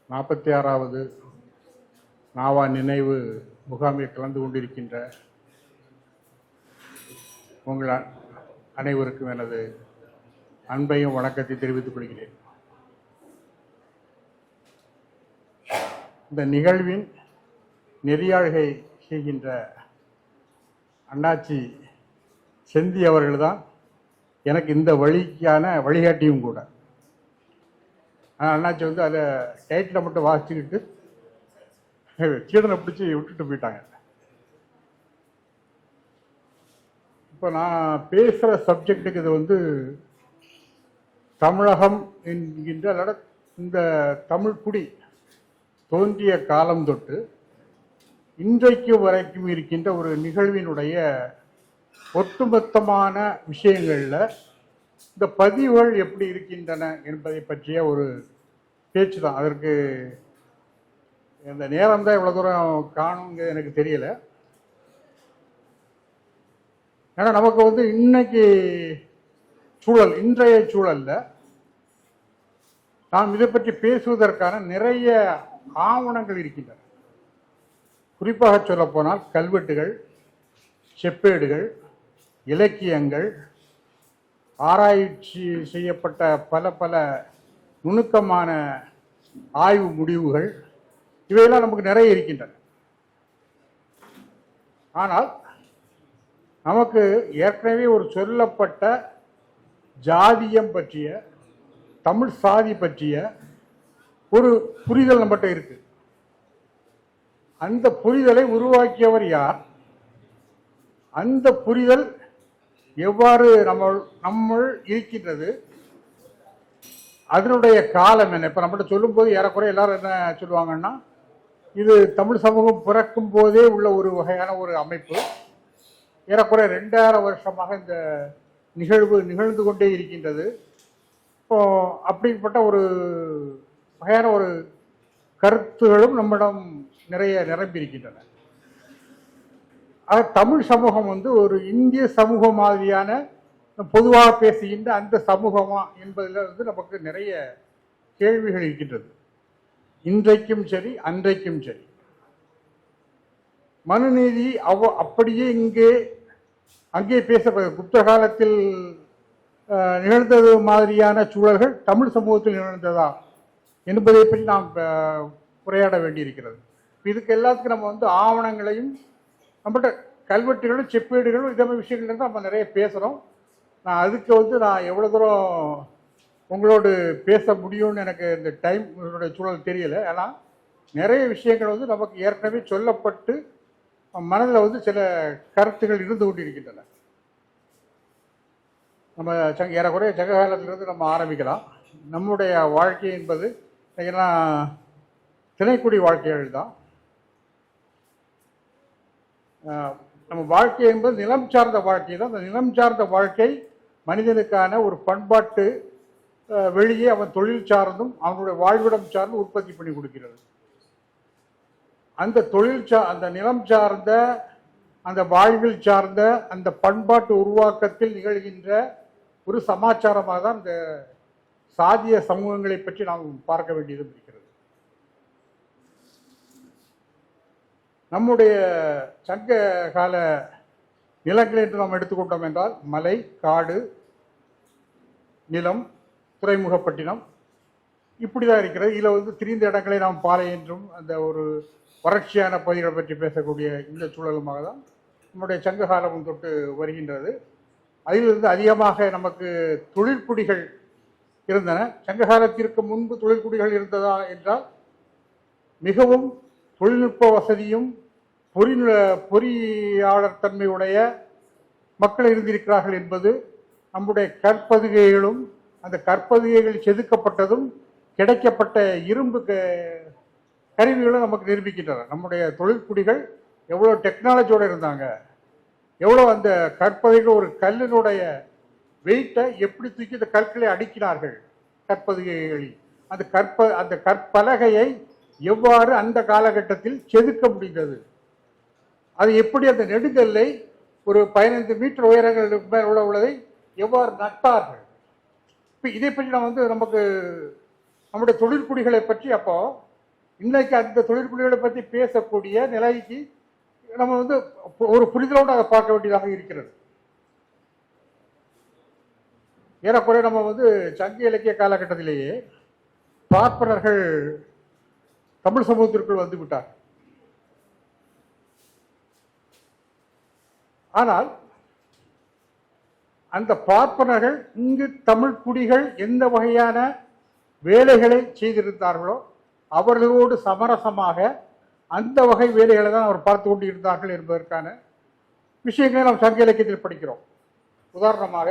46வது நாவா நினைவு முகாமில் கலந்து கொண்டிருக்கின்ற உங்கள் அனைவருக்கும் எனது அன்பையும் வணக்கத்தை தெரிவித்துக் கொள்கிறேன். இந்த நிகழ்வின் நெறியாழ்கை செய்கின்ற அண்ணாச்சி செந்தி அவர்கள்தான் எனக்கு இந்த வழிக்கான வழிகாட்டியும் கூட. அண்ணாச்சி வந்து அதை டைட்டில் மட்டும் வாசிச்சுக்கிட்டு சீடனை பிடிச்சி விட்டுட்டு போயிட்டாங்க. இப்போ நான் பேசுகிற சப்ஜெக்டுக்கு இது வந்து தமிழகம் என்கின்ற இந்த தமிழ் குடி தோன்றிய காலம் தொட்டு இன்றைக்கு வரைக்கும் இருக்கின்ற ஒரு நிகழ்வினுடைய ஒட்டுமொத்தமான விஷயங்களில் இந்த பதிவுகள் எப்படி இருக்கின்றன என்பதை பற்றிய ஒரு பேச்சு தான். அதற்கு இந்த நேரம் தான் இவ்வளோ தூரம் காணுங்கிறது எனக்கு தெரியல. ஏன்னா நமக்கு வந்து இன்னைக்கு சூழல், இன்றைய சூழல்ல நாம் இதை பற்றி பேசுவதற்கான நிறைய ஆவணங்கள் இருக்கின்றன. குறிப்பாக சொல்ல போனால் கல்வெட்டுகள், செப்பேடுகள், இலக்கியங்கள், ஆராய்ச்சி செய்யப்பட்ட பல பல நுணுக்கமான ஆய்வு முடிவுகள், இவையெல்லாம் நமக்கு நிறைய இருக்கின்றன. ஆனால் நமக்கு ஏற்கனவே ஒரு சொல்லப்பட்ட ஜாதியம் பற்றிய, தமிழ் சாதி பற்றிய ஒரு புரிதல் நம்மகிட்ட இருக்கு. அந்த புரிதலை உருவாக்கியவர் யார்? அந்த புரிதல் எவ்வாறு நம்ம இருக்கின்றது? அதனுடைய காலம் என்ன? இப்போ நம்மகிட்ட சொல்லும்போது ஏறக்குறைய எல்லாரும் என்ன சொல்லுவாங்கன்னா, இது தமிழ் சமூகம் பிறக்கும் போதே உள்ள ஒரு வகையான ஒரு அமைப்பு. ஏறக்குறைய 2000 வருஷமாக இந்த நிகழ்வு நிகழ்ந்து கொண்டே இருக்கின்றது. இப்போ அப்படிப்பட்ட ஒரு வகையான ஒரு கருத்துகளும் நம்மிடம் நிறைய நிரம்பி இருக்கின்றன. தமிழ் சமூகம் வந்து ஒரு இந்திய சமூகம் மாதிரியான பொதுவாக பேசுகின்ற அந்த சமூகமா என்பதில் வந்து நமக்கு நிறைய கேள்விகள் இருக்கின்றது. இன்றைக்கும் சரி, அன்றைக்கும் சரி. மனுநீதி அப்படியே அங்கே பேசப்படுது. குப்த காலத்தில் நிகழ்ந்தது மாதிரியான சூழல்கள் தமிழ் சமூகத்தில் நிகழ்ந்ததா என்பதை பற்றி நாம் உரையாட வேண்டியிருக்கிறது. இதுக்கு எல்லாத்துக்கும் நம்ம வந்து ஆவணங்களையும் நம்மகிட்ட கல்வெட்டுகளும் செப்பேடுகளும் இதே மாதிரி விஷயங்கள் நம்ம நிறைய பேசுகிறோம். நான் அதுக்கு வந்து நான் எவ்வளோ தூரம் உங்களோடு பேச முடியும்னு எனக்கு இந்த டைம் சூழல் தெரியலை. ஏன்னா நிறைய விஷயங்கள் வந்து நமக்கு ஏற்கனவே சொல்லப்பட்டு மனதில் வந்து சில கருத்துகள் இருந்து கொண்டிருக்கின்றன. நம்ம ஏறக்குறைய சங்க காலத்திலிருந்து நம்ம ஆரம்பிக்கலாம். நம்முடைய வாழ்க்கை என்பது ஏன்னா திணைக்குடி வாழ்க்கைகள் தான். நம்ம வாழ்க்கை என்பது நிலம் சார்ந்த வாழ்க்கை தான். அந்த நிலம் சார்ந்த வாழ்க்கை மனிதனுக்கான ஒரு பண்பாட்டு வெளியே அவன் தொழில் சார்ந்தும் அவனுடைய வாழ்விடம் சார்ந்து உற்பத்தி பண்ணி கொடுக்கிறது. அந்த அந்த நிலம் சார்ந்த, அந்த வாழ்வில் சார்ந்த, அந்த பண்பாட்டு உருவாக்கத்தில் நிகழ்கின்ற ஒரு சமாச்சாரமாக தான் இந்த சாதிய சமூகங்களை பற்றி நாம் பார்க்க வேண்டியது இருக்கிறது. நம்முடைய சங்க கால நிலங்களை என்று நாம் எடுத்துக்கொண்டோம் என்றால் மலை, காடு, நிலம், துறைமுகப்பட்டினம் இப்படிதான் இருக்கிறது. இதில் வந்து திரிந்த இடங்களை நாம் பாலை என்றும் அந்த ஒரு வறட்சியான பகுதிகளை பற்றி பேசக்கூடிய இந்த சூழலுமாக தான் நம்முடைய சங்க காலம் தொட்டு வருகின்றது. அதிலிருந்து அதிகமாக நமக்கு தொழிற்குடிகள் இருந்தன. சங்க காலத்திற்கு முன்பு தொழிற்குடிகள் இருந்ததா என்றால் மிகவும் தொழில்நுட்ப வசதியும் பொறியாளர் தன்மையுடைய மக்கள் இருந்திருக்கிறார்கள் என்பது நம்முடைய கற்பதுகைகளும், அந்த கற்பதுகைகள் செதுக்கப்பட்டதும் கிடைக்கப்பட்ட இரும்பு கருவிகளும் நமக்கு நிரூபிக்கின்றன. நம்முடைய தொழிற்குடிகள் எவ்வளோ டெக்னாலஜியோடு இருந்தாங்க, எவ்வளோ அந்த கற்பதுகைகள் ஒரு கல்லினுடைய வெயிட்டை எப்படி தூக்கி இந்த கற்களை அடுக்கினார்கள் கற்பதுகைகளில். அந்த கற்பலகையை எவ்வாறு அந்த காலகட்டத்தில் செதுக்க முடிந்தது, அது எப்படி அந்த நெடுங்கல்லை ஒரு 15 மீட்டர் உயரங்களுக்கு மேல் உள்ளதை எவ்வாறு நட்டார்கள். இப்போ இதை பற்றி நம்ம வந்து நமக்கு நம்முடைய தொழிற்குடிகளை பற்றி அப்போ இன்னைக்கு அந்த தொழிற்குடிகளை பற்றி பேசக்கூடிய நிலைக்கு நம்ம வந்து ஒரு புரிதலோடு அதை பார்க்க வேண்டியதாக இருக்கிறது. ஏறக்குறைய நம்ம வந்து சங்க இலக்கிய காலகட்டத்திலேயே பார்ப்பனர்கள் தமிழ் சமூகத்திற்குள் வந்து விட்டார். ஆனால் அந்த பார்ப்பனர்கள் இங்கு தமிழ் குடிகள் எந்த வகையான வேலைகளை செய்திருந்தார்களோ அவர்களோடு சமரசமாக அந்த வகை வேலைகளை தான் அவர் பார்த்து கொண்டு இருந்தார்கள் என்பதற்கான விஷயங்களை நாம் சங்க இலக்கியத்தில் படிக்கிறோம். உதாரணமாக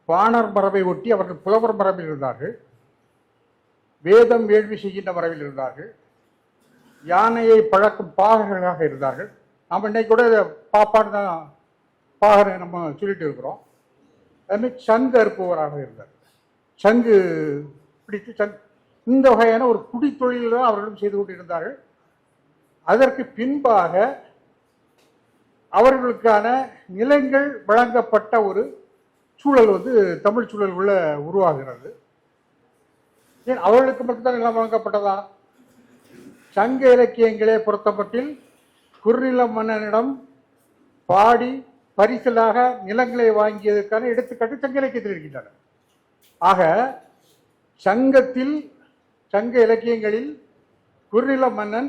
பாணர் மரபை ஒட்டி அவர்கள் புலவர் மரபில் இருந்தார்கள், வேதம் வேள்வி செய்கின்ற மரபில் இருந்தார்கள், யானையை பழக்கும் பாகர்களாக இருந்தார்கள். நம்ம இன்னைக்கு கூட பாப்பாடு தான் பாகரை நம்ம சொல்லிட்டு இருக்கிறோம். அதுமாதிரி சங்கு அறுப்பவராக இருந்தார், சங்கு பிடித்து இந்த வகையான ஒரு குடி தொழில் தான் அவர்களும் செய்து கொண்டிருந்தார்கள். அதற்கு பின்பாக அவர்களுக்கான நிலங்கள் வழங்கப்பட்ட ஒரு சூழல் வந்து தமிழ் சூழல் உள்ள உருவாகிறது. ஏன் அவர்களுக்கு மட்டும்தான் நிலம் வழங்கப்பட்டதா? சங்க இலக்கியங்களே பொறுத்தமட்டில் குறுநில மன்னனிடம் பாடி பரிசலாக நிலங்களை வாங்கியதற்கான எடுத்துக்காட்டு சங்க இலக்கியத்தில் இருக்கின்றன. ஆக சங்க இலக்கியங்களில் குறுநில மன்னன்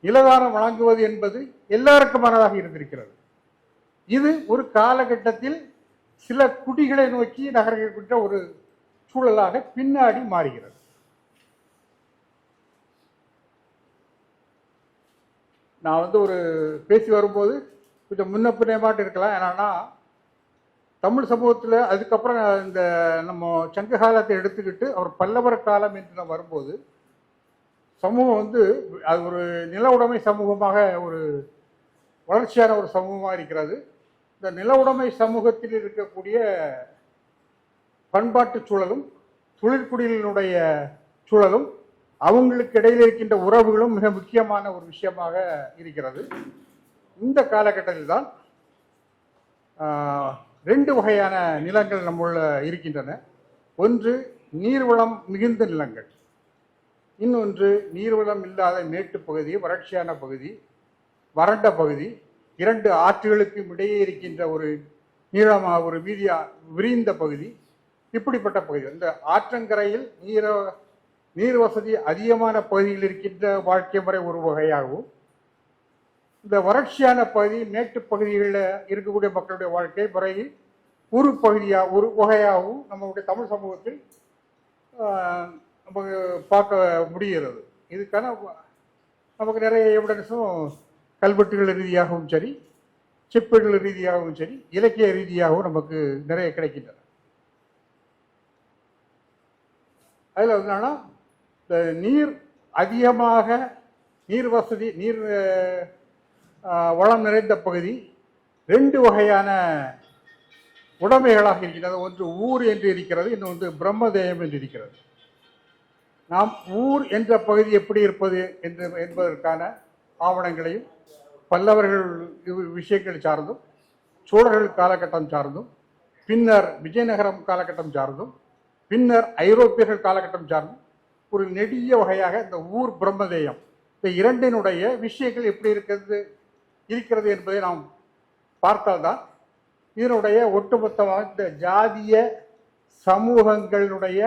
நிலதானம் வழங்குவது என்பது எல்லாருக்குமானதாக இருந்திருக்கிறது. இது ஒரு காலகட்டத்தில் சில குடிகளை நோக்கி நகர்கின்ற ஒரு சூழலாக பின்னாடி மாறுகிறது. நான் வந்து ஒரு பேசி வரும்போது கொஞ்சம் முன்ன பின்னமாட்டு இருக்கலாம். என்னன்னா தமிழ் சமூகத்தில் அதுக்கப்புறம் இந்த நம்ம சங்க காலத்தை எடுத்துக்கிட்டு அவர் பல்லவர் காலம் என்று நான் வரும்போது சமூகம் வந்து அது ஒரு நில உடைமை சமூகமாக ஒரு வளர்ச்சியான ஒரு சமூகமாக இருக்கிறது. இந்த நில உடைமை சமூகத்தில் இருக்கக்கூடிய பண்பாட்டு சூழலும் தொழிற்குடியினுடைய சூழலும் அவங்களுக்கு இடையில் இருக்கின்ற உறவுகளும் மிக முக்கியமான ஒரு விஷயமாக இருக்கிறது. இந்த காலகட்டத்தில் தான் ரெண்டு வகையான நிலங்கள் நம்முள்ள இருக்கின்றன. ஒன்று நீர்வளம் மிகுந்த நிலங்கள், இன்னொன்று நீர்வளம் இல்லாத மேட்டு பகுதி, வறட்சியான பகுதி, வறண்ட பகுதி. இரண்டு ஆற்றுகளுக்கும் இடையே இருக்கின்ற ஒரு நீளமாக ஒரு விரிந்த பகுதி, இப்படிப்பட்ட பகுதி. இந்த ஆற்றங்கரையில் நீர் வசதி அதிகமான பகுதியில் இருக்கின்ற வாழ்க்கை முறை ஒரு வகையாகவும், இந்த வறட்சியான பகுதி மேட்டு பகுதிகளில் இருக்கக்கூடிய மக்களுடைய வாழ்க்கை முறை ஒரு வகையாகவும் நம்மளுடைய தமிழ் சமூகத்தில் நமக்கு பார்க்க முடிகிறது. இதுக்கான நமக்கு நிறைய எவிடன்ஸும் கல்வெட்டுகள் ரீதியாகவும் சரி, செப்பேடுகள் ரீதியாகவும் சரி, இலக்கிய ரீதியாகவும் நமக்கு நிறைய கிடைக்கின்றன. அதில் என்னன்னா இந்த நீர் அதிகமாக நீர் வசதி நீர் வளம் நிறைந்த பகுதி ரெண்டு வகையான உடைமைகளாக இருக்கின்றது. ஒன்று ஊர் என்று இருக்கிறது, இன்னொன்று பிரம்மதேயம் என்று இருக்கிறது. நாம் ஊர் என்ற பகுதி எப்படி இருப்பது என்பதற்கான ஆவணங்களையும் பல்லவர்கள் விஷயங்கள் சார்ந்தும், சோழர்கள் காலகட்டம் சார்ந்தும், பின்னர் விஜயநகரம் காலகட்டம் சார்ந்தும், பின்னர் ஐரோப்பியர்கள் காலகட்டம் சார்ந்தும் ஒரு நெடிய வகையாக இந்த ஊர் பிரம்மதேயம் இந்த இரண்டினுடைய விஷயங்கள் எப்படி இருக்கிறது என்பதை நாம் பார்த்தால்தான் இதனுடைய ஒட்டுமொத்தமாக இந்த ஜாதிய சமூகங்களுடைய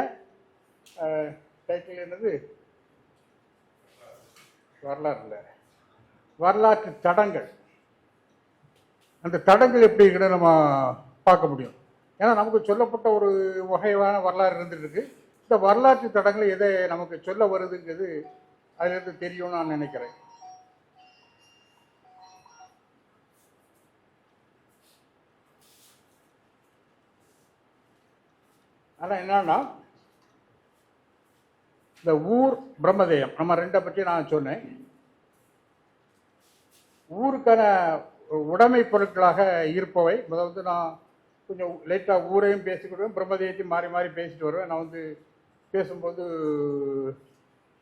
டைட்டில் என்னது, வரலாற்று தடங்கள், அந்த தடங்கள் எப்படி இருக்கிறத நம்ம பார்க்க முடியும். ஏன்னா நமக்கு சொல்லப்பட்ட ஒரு வகையான வரலாறு இருந்துட்டு இருக்கு. இந்த வரலாற்று தடங்கள் எதை நமக்கு சொல்ல வருதுங்கிறது அதிலிருந்து தெரியும்னு நான் நினைக்கிறேன். ஆனால் என்னன்னா இந்த ஊர் பிரம்மதேயம் நம்ம ரெண்டை பற்றி நான் சொன்னேன். ஊருக்கான உடைமை பொருட்களாக இருப்பவை முதல் நான் கொஞ்சம் லைட்டாக ஊரையும் பேசிக்கிடுவேன், பிரம்மதேயத்தையும் மாறி மாறி பேசிட்டு வருவேன். நான் பேசும்போது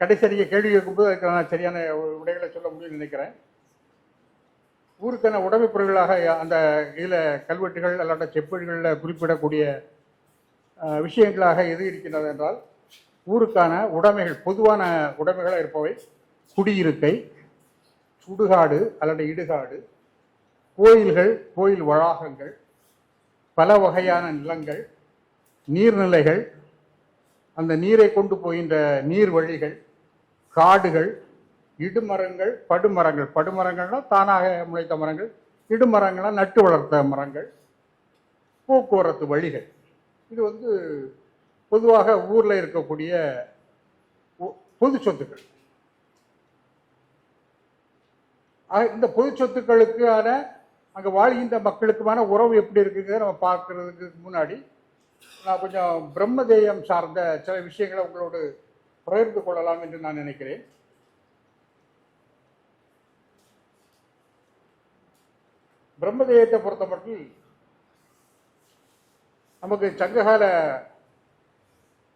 கடைசி கேள்வி கேட்கும்போது அதுக்கு நான் சரியான விடைகளை சொல்ல முடியும்னு நினைக்கிறேன். ஊருக்கான உடைமை பொருட்களாக அந்த இதில் கல்வெட்டுகள் அல்லாட்ட செப்பேடுகளில் குறிப்பிடக்கூடிய விஷயங்களாக எது இருக்கின்றது என்றால் ஊருக்கான உடைமைகள், பொதுவான உடைமைகளாக இருப்பவை குடியிருக்கை, சுடுகாடு அல்லது இடுகாடு, கோயில்கள், கோயில் வளாகங்கள், பல வகையான நிலங்கள், நீர்நிலைகள், அந்த நீரை கொண்டு போகின்ற நீர்வழிகள், காடுகள், இடுமரங்கள், படுமரங்கள். படுமரங்கள்னா தானாக முளைத்த மரங்கள், இடுமரங்கள்னா நட்டு வளர்த்த மரங்கள், போக்குவரத்து வழிகள். இது வந்து பொதுவாக ஊர்ல இருக்கக்கூடிய பொது சொத்துக்கள். இந்த பொது சொத்துக்களுக்கான அங்கே வாழ்கின்ற மக்களுக்குமான உறவு எப்படி இருக்குங்கிறத நம்ம பார்க்கறதுக்கு முன்னாடி நான் கொஞ்சம் பிரம்மதேயம் சார்ந்த சில விஷயங்களை உங்களோடு பகிர்ந்து கொள்ளலாம் என்று நான் நினைக்கிறேன். பிரம்மதேயத்தை பொறுத்த மட்டும் நமக்கு சங்ககால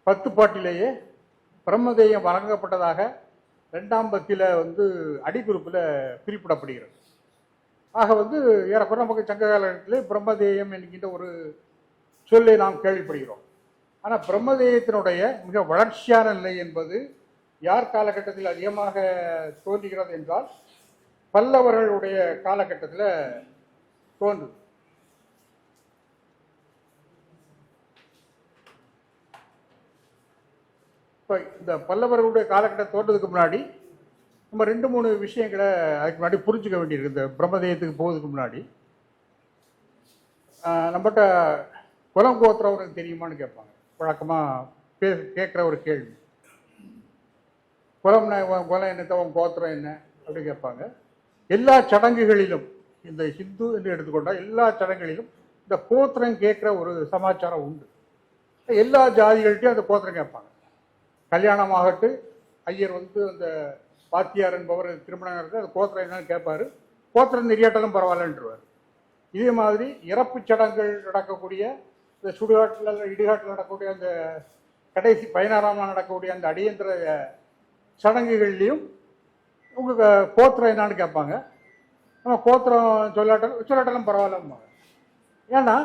10 பாட்டிலேயே பிரம்மதேயம் வழங்கப்பட்டதாக 2ஆம் பத்தில வந்து அடிக்குறிப்பில் குறிப்பிடப்படுகிறது. ஆக வந்து ஏறக்குறைய நமக்கு சங்க காலத்திலே பிரம்மதேயம் என்கின்ற ஒரு சொல்லை நாம் கேள்விப்படுகிறோம். ஆனால் பிரம்மதேயத்தினுடைய மிக வளர்ச்சியான நிலை என்பது யார் காலகட்டத்தில் அதிகமாக தோன்றுகிறது என்றால் பல்லவர்களுடைய காலகட்டத்தில் தோன்றுது. இப்போ இந்த பல்லவர்களுடைய காலகட்டம் தோன்றதுக்கு முன்னாடி நம்ம 2-3 விஷயங்களை அதுக்கு முன்னாடி புரிஞ்சுக்க வேண்டியிருக்கு. இந்த பிரம்மதேயத்துக்கு போவதுக்கு முன்னாடி நம்மகிட்ட குலம் கோத்திரம் உனக்கு தெரியுமான்னு கேட்பாங்க. வழக்கமாக கேட்குற ஒரு கேள்வி. குலம் என்னத்தை உன் கோத்திரம் என்ன அப்படின்னு கேட்பாங்க. எல்லா சடங்குகளிலும் இந்த ஹிந்து என்று எடுத்துக்கொண்டால் எல்லா சடங்குகளிலும் இந்த கோத்திரம் கேட்குற ஒரு சமாச்சாரம் உண்டு. எல்லா ஜாதிகள்கிட்டையும் அந்த கோத்திரம் கேட்பாங்க. கல்யாணம் ஆகட்டு ஐயர் வந்து அந்த பாத்தியார் என்பவர் திருமணம் நடத்தி அந்த கோத்திரம் என்னன்னு கேட்பாரு. கோத்திரம் தெரியாட்டாலும் பரவாயில்லன்றுவார். இதே மாதிரி இறப்பு சடங்குகள் நடக்கக்கூடிய இந்த சுடுகாட்டில் இடுகாட்டில் நடக்கக்கூடிய அந்த கடைசி 16ஆம் நாள் நடக்கக்கூடிய அந்த அடியந்திர சடங்குகள்லையும் உங்களுக்கு கோத்திரம் என்னான்னு கேட்பாங்க. நம்ம கோத்திரம் சொல்லாட்டாலும் பரவாயில்லம்மா. ஏன்னா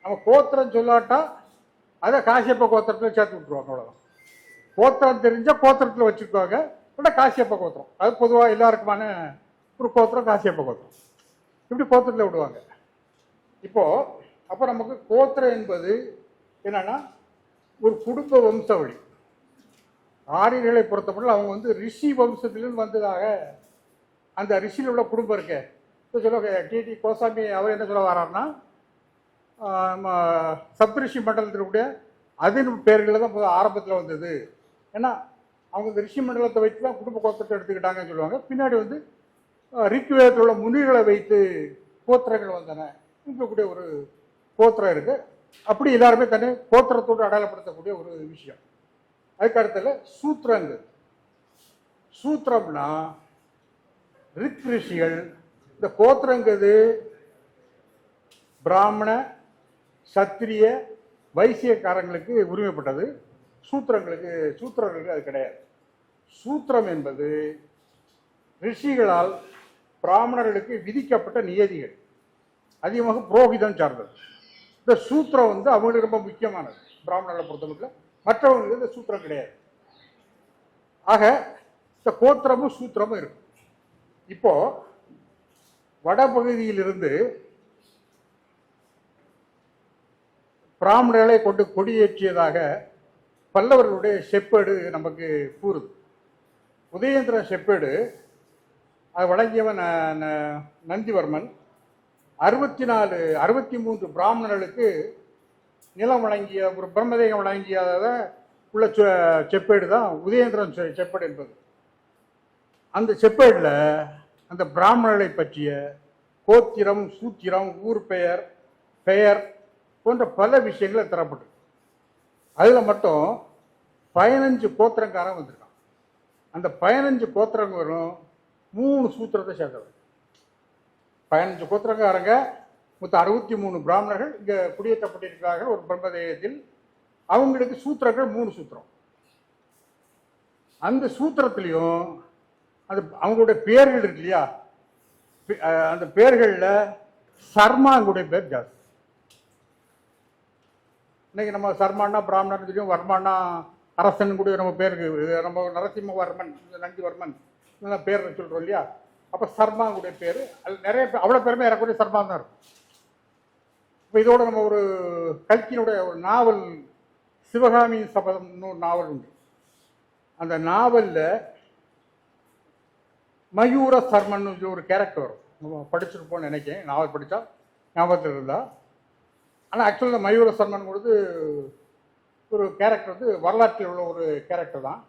நம்ம கோத்திரம் சொல்லாட்டா அதை காசியப்ப கோத்திரத்தில் சேர்த்து விட்டுருவாங்க. அவ்வளோதான். கோத்திரம் தெரிஞ்ச கோத்திரத்தில் வச்சுருக்காங்க. இல்லை காசியப்ப கோத்திரம், அது பொதுவாக எல்லாருக்குமான ஒரு கோத்திரம் காசியப்ப கோத்திரம். இப்படி கோத்திரத்தில் விடுவாங்க. இப்போது அப்போ நமக்கு கோத்திரம் என்பது என்னன்னா ஒரு குடும்ப வம்சாவளி. ஆரியர்களை பொறுத்தப்பட்டு அவங்க வந்து ரிஷி வம்சத்திலிருந்து வந்ததாக அந்த ரிஷியில் உள்ள குடும்பம் இருக்கு. இப்போ சொல்ல டிடி கோசாமி அவர் என்ன சொல்ல வர்றாருன்னா சப்ரிஷி மண்டலத்தினுடைய அதன் பேர்களில் தான் ஆரம்பத்தில் வந்தது. ஏன்னா அவங்க இந்த ரிஷி மண்டலத்தை வைத்து தான் குடும்ப கோத்திரத்தை எடுத்துக்கிட்டாங்கன்னு சொல்லுவாங்க. பின்னாடி வந்து ரிக்வேதத்தில் உள்ள முனிகளை வைத்து கோத்திரங்கள் வந்தன. இருக்கக்கூடிய ஒரு கோத்திரம் இருக்கு. அப்படி எல்லாருமே தன்னை கோத்திரத்தோடு அடையாளப்படுத்தக்கூடிய ஒரு விஷயம். அதுக்கு அடுத்தல சூத்திரங்கள். சூத்திரம்னா ரிக் ரிஷிகள். இந்த கோத்திரங்கிறது பிராமண சத்திரிய வைசியக்காரங்களுக்கு உரிமைப்பட்டது. சூத்திரர்களுக்கு அது கிடையாது. சூத்திரம் என்பது ரிஷிகளால் பிராமணர்களுக்கு விதிக்கப்பட்ட நியதிகள், அதிகமாக புரோகிதம் சார்ந்தது. இந்த சூத்திரம் வந்து அவங்களுக்கு ரொம்ப முக்கியமானது. பிராமணர்களை பொறுத்தவரைக்கும் மற்றவங்களுக்கு இந்த சூத்திரம் கிடையாது. ஆக இந்த கோத்திரமும் சூத்திரமும் இருக்கு. இப்போ வடபகுதியிலிருந்து பிராமணர்களை கொண்டு கொடியேற்றியதாக பல்லவர்களுடைய செப்பேடு நமக்கு கூறுது. உதயேந்திர செப்பேடு அது வழங்கியவன் நந்திவர்மன் 63 பிராமணர்களுக்கு நிலம் வழங்கிய ஒரு பிரம்மதேயம் வழங்கியத உள்ள செப்பேடு தான் உதயேந்திரன் செப்பேடு என்பது. அந்த செப்பேடில் அந்த பிராமணர்களை பற்றிய கோத்திரம், சூத்திரம், ஊர் பெயர் போன்ற பல விஷயங்களை தரப்பட்டு அதில் மட்டும் 15 கோத்திரங்காரன் வந்திருக்கான். அந்த 15 கோத்திரங்களும் 3 சூத்திரத்தை சேர்ந்தவர். 15 கோத்திரக்காரங்க மொத்தம் 63 பிராமணர்கள் இங்கே குடியேற்றப்பட்டிருக்கிறார்கள் ஒரு பிரம்மதேயத்தில். அவங்களுக்கு சூத்திரங்கள் 3 சூத்திரம். அந்த சூத்திரத்திலையும் அது அவங்களுடைய பேர்கள் இருக்கு இல்லையா, அந்த பேர்களில் சர்மாங்களுடைய பேர் ஜாஸ்தி. இன்னைக்கு நம்ம சர்மானா பிராமணன் தெரியும், வர்மானா அரசன் கூட நம்ம பேருக்கு. நம்ம நரசிம்மவர்மன், நந்திவர்மன் பேர் சொல்றோம் இல்லையா? அப்ப சர்மாவுடைய பேர் அது நிறைய பேர் அவ்வளவு பேருமே ஏறக்கூடிய சர்மா தான் இருக்கும். இப்போ இதோட நம்ம ஒரு கல்கியினுடைய ஒரு நாவல் சிவகாமி சபதம்னு ஒரு நாவல் உண்டு. அந்த நாவல்ல மயூர சர்மன் ஒரு கேரக்டர் வரும். நம்ம படிச்சிருப்போம்னு நினைக்கிறேன், நாவல் படித்தா ஞாபகத்தில் இருந்தா. ஆனால் ஆக்சுவலாக மயூர சர்மன் ஒரு கேரக்டர் வரலாற்றில் உள்ள ஒரு கேரக்டர் தான்.